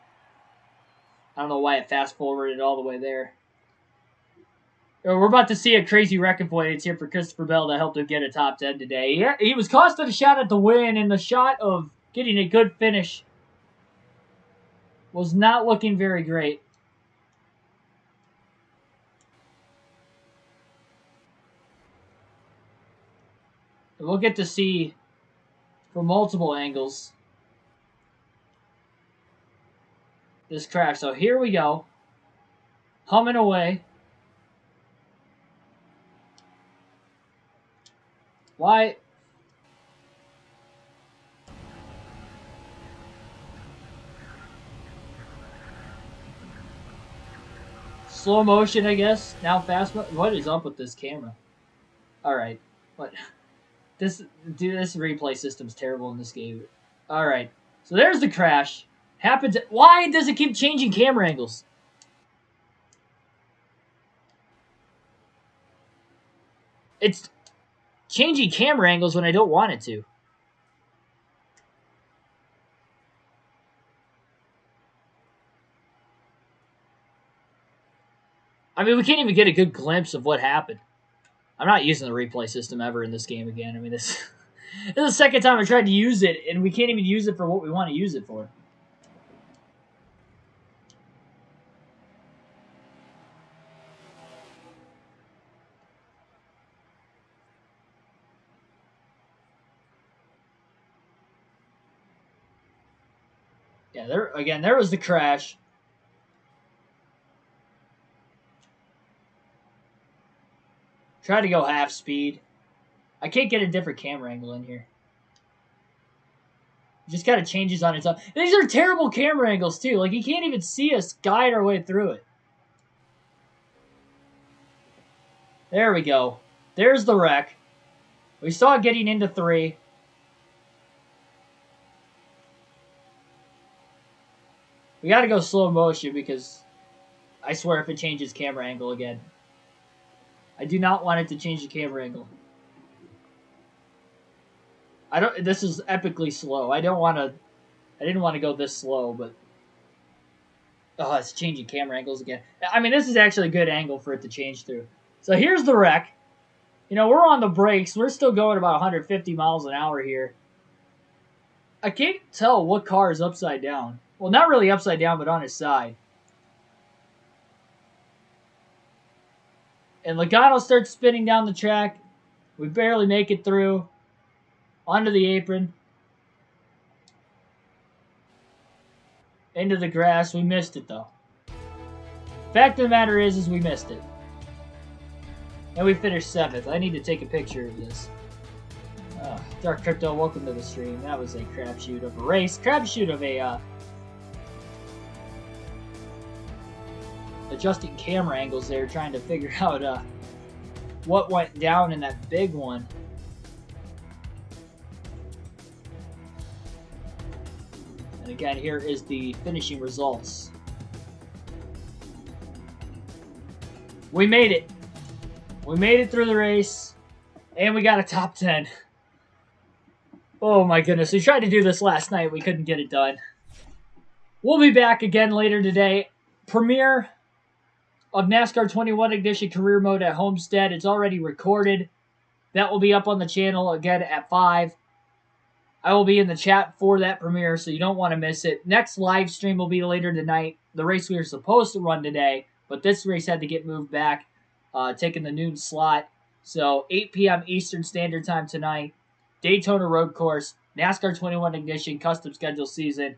I don't know why it fast forwarded all the way there. We're about to see a crazy record point. It's here for Christopher Bell to help him get a top 10 today. He was costed a shot at the win, and the shot of getting a good finish was not looking very great. We'll get to see from multiple angles this crash. So here we go. Humming away. Why? Slow motion, I guess. Now fast motion. What is up with this camera? Alright. What? This replay system's terrible in this game. Alright. So there's the crash. Happens. Why does it keep changing camera angles? It's changing camera angles when I don't want it to. I mean, we can't even get a good glimpse of what happened. I'm not using the replay system ever in this game again. I mean, this is the second time I tried to use it, and we can't even use it for what we want to use it for. Yeah, there was the crash. Try to go half speed. I can't get a different camera angle in here. It just kind of changes on its own. These are terrible camera angles, too. Like, you can't even see us guide our way through it. There we go. There's the wreck. We saw it getting into 3. We got to go slow motion because I swear if it changes camera angle again. I do not want it to change the camera angle. This is epically slow. I didn't want to go this slow, but oh, it's changing camera angles again. I mean, this is actually a good angle for it to change through. So here's the wreck. You know, we're on the brakes. We're still going about 150 miles an hour here. I can't tell what car is upside down. Well, not really upside down, but on its side. And Logano starts spinning down the track. We barely make it through. Onto the apron. Into the grass. We missed it, though. Fact of the matter is we missed it. And we finished 7th. I need to take a picture of this. Dark Crypto, welcome to the stream. That was a crapshoot of a race. Crapshoot of a... adjusting camera angles there, trying to figure out what went down in that big one. And again, here is the finishing results. We made it. We made it through the race, and we got a top 10. Oh my goodness, we tried to do this last night. We couldn't get it done. We'll be back again later today. Premiere of NASCAR 21 Ignition Career Mode at Homestead. It's already recorded. That will be up on the channel again at 5. I will be in the chat for that premiere, so you don't want to miss it. Next live stream will be later tonight. The race we were supposed to run today, but this race had to get moved back, taking the noon slot. So 8 p.m. Eastern Standard Time tonight. Daytona Road Course, NASCAR 21 Ignition, custom schedule season.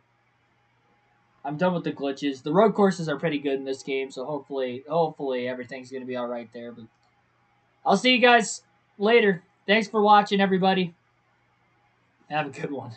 I'm done with the glitches. The road courses are pretty good in this game, so hopefully everything's gonna be all right there. But I'll see you guys later. Thanks for watching, everybody. Have a good one.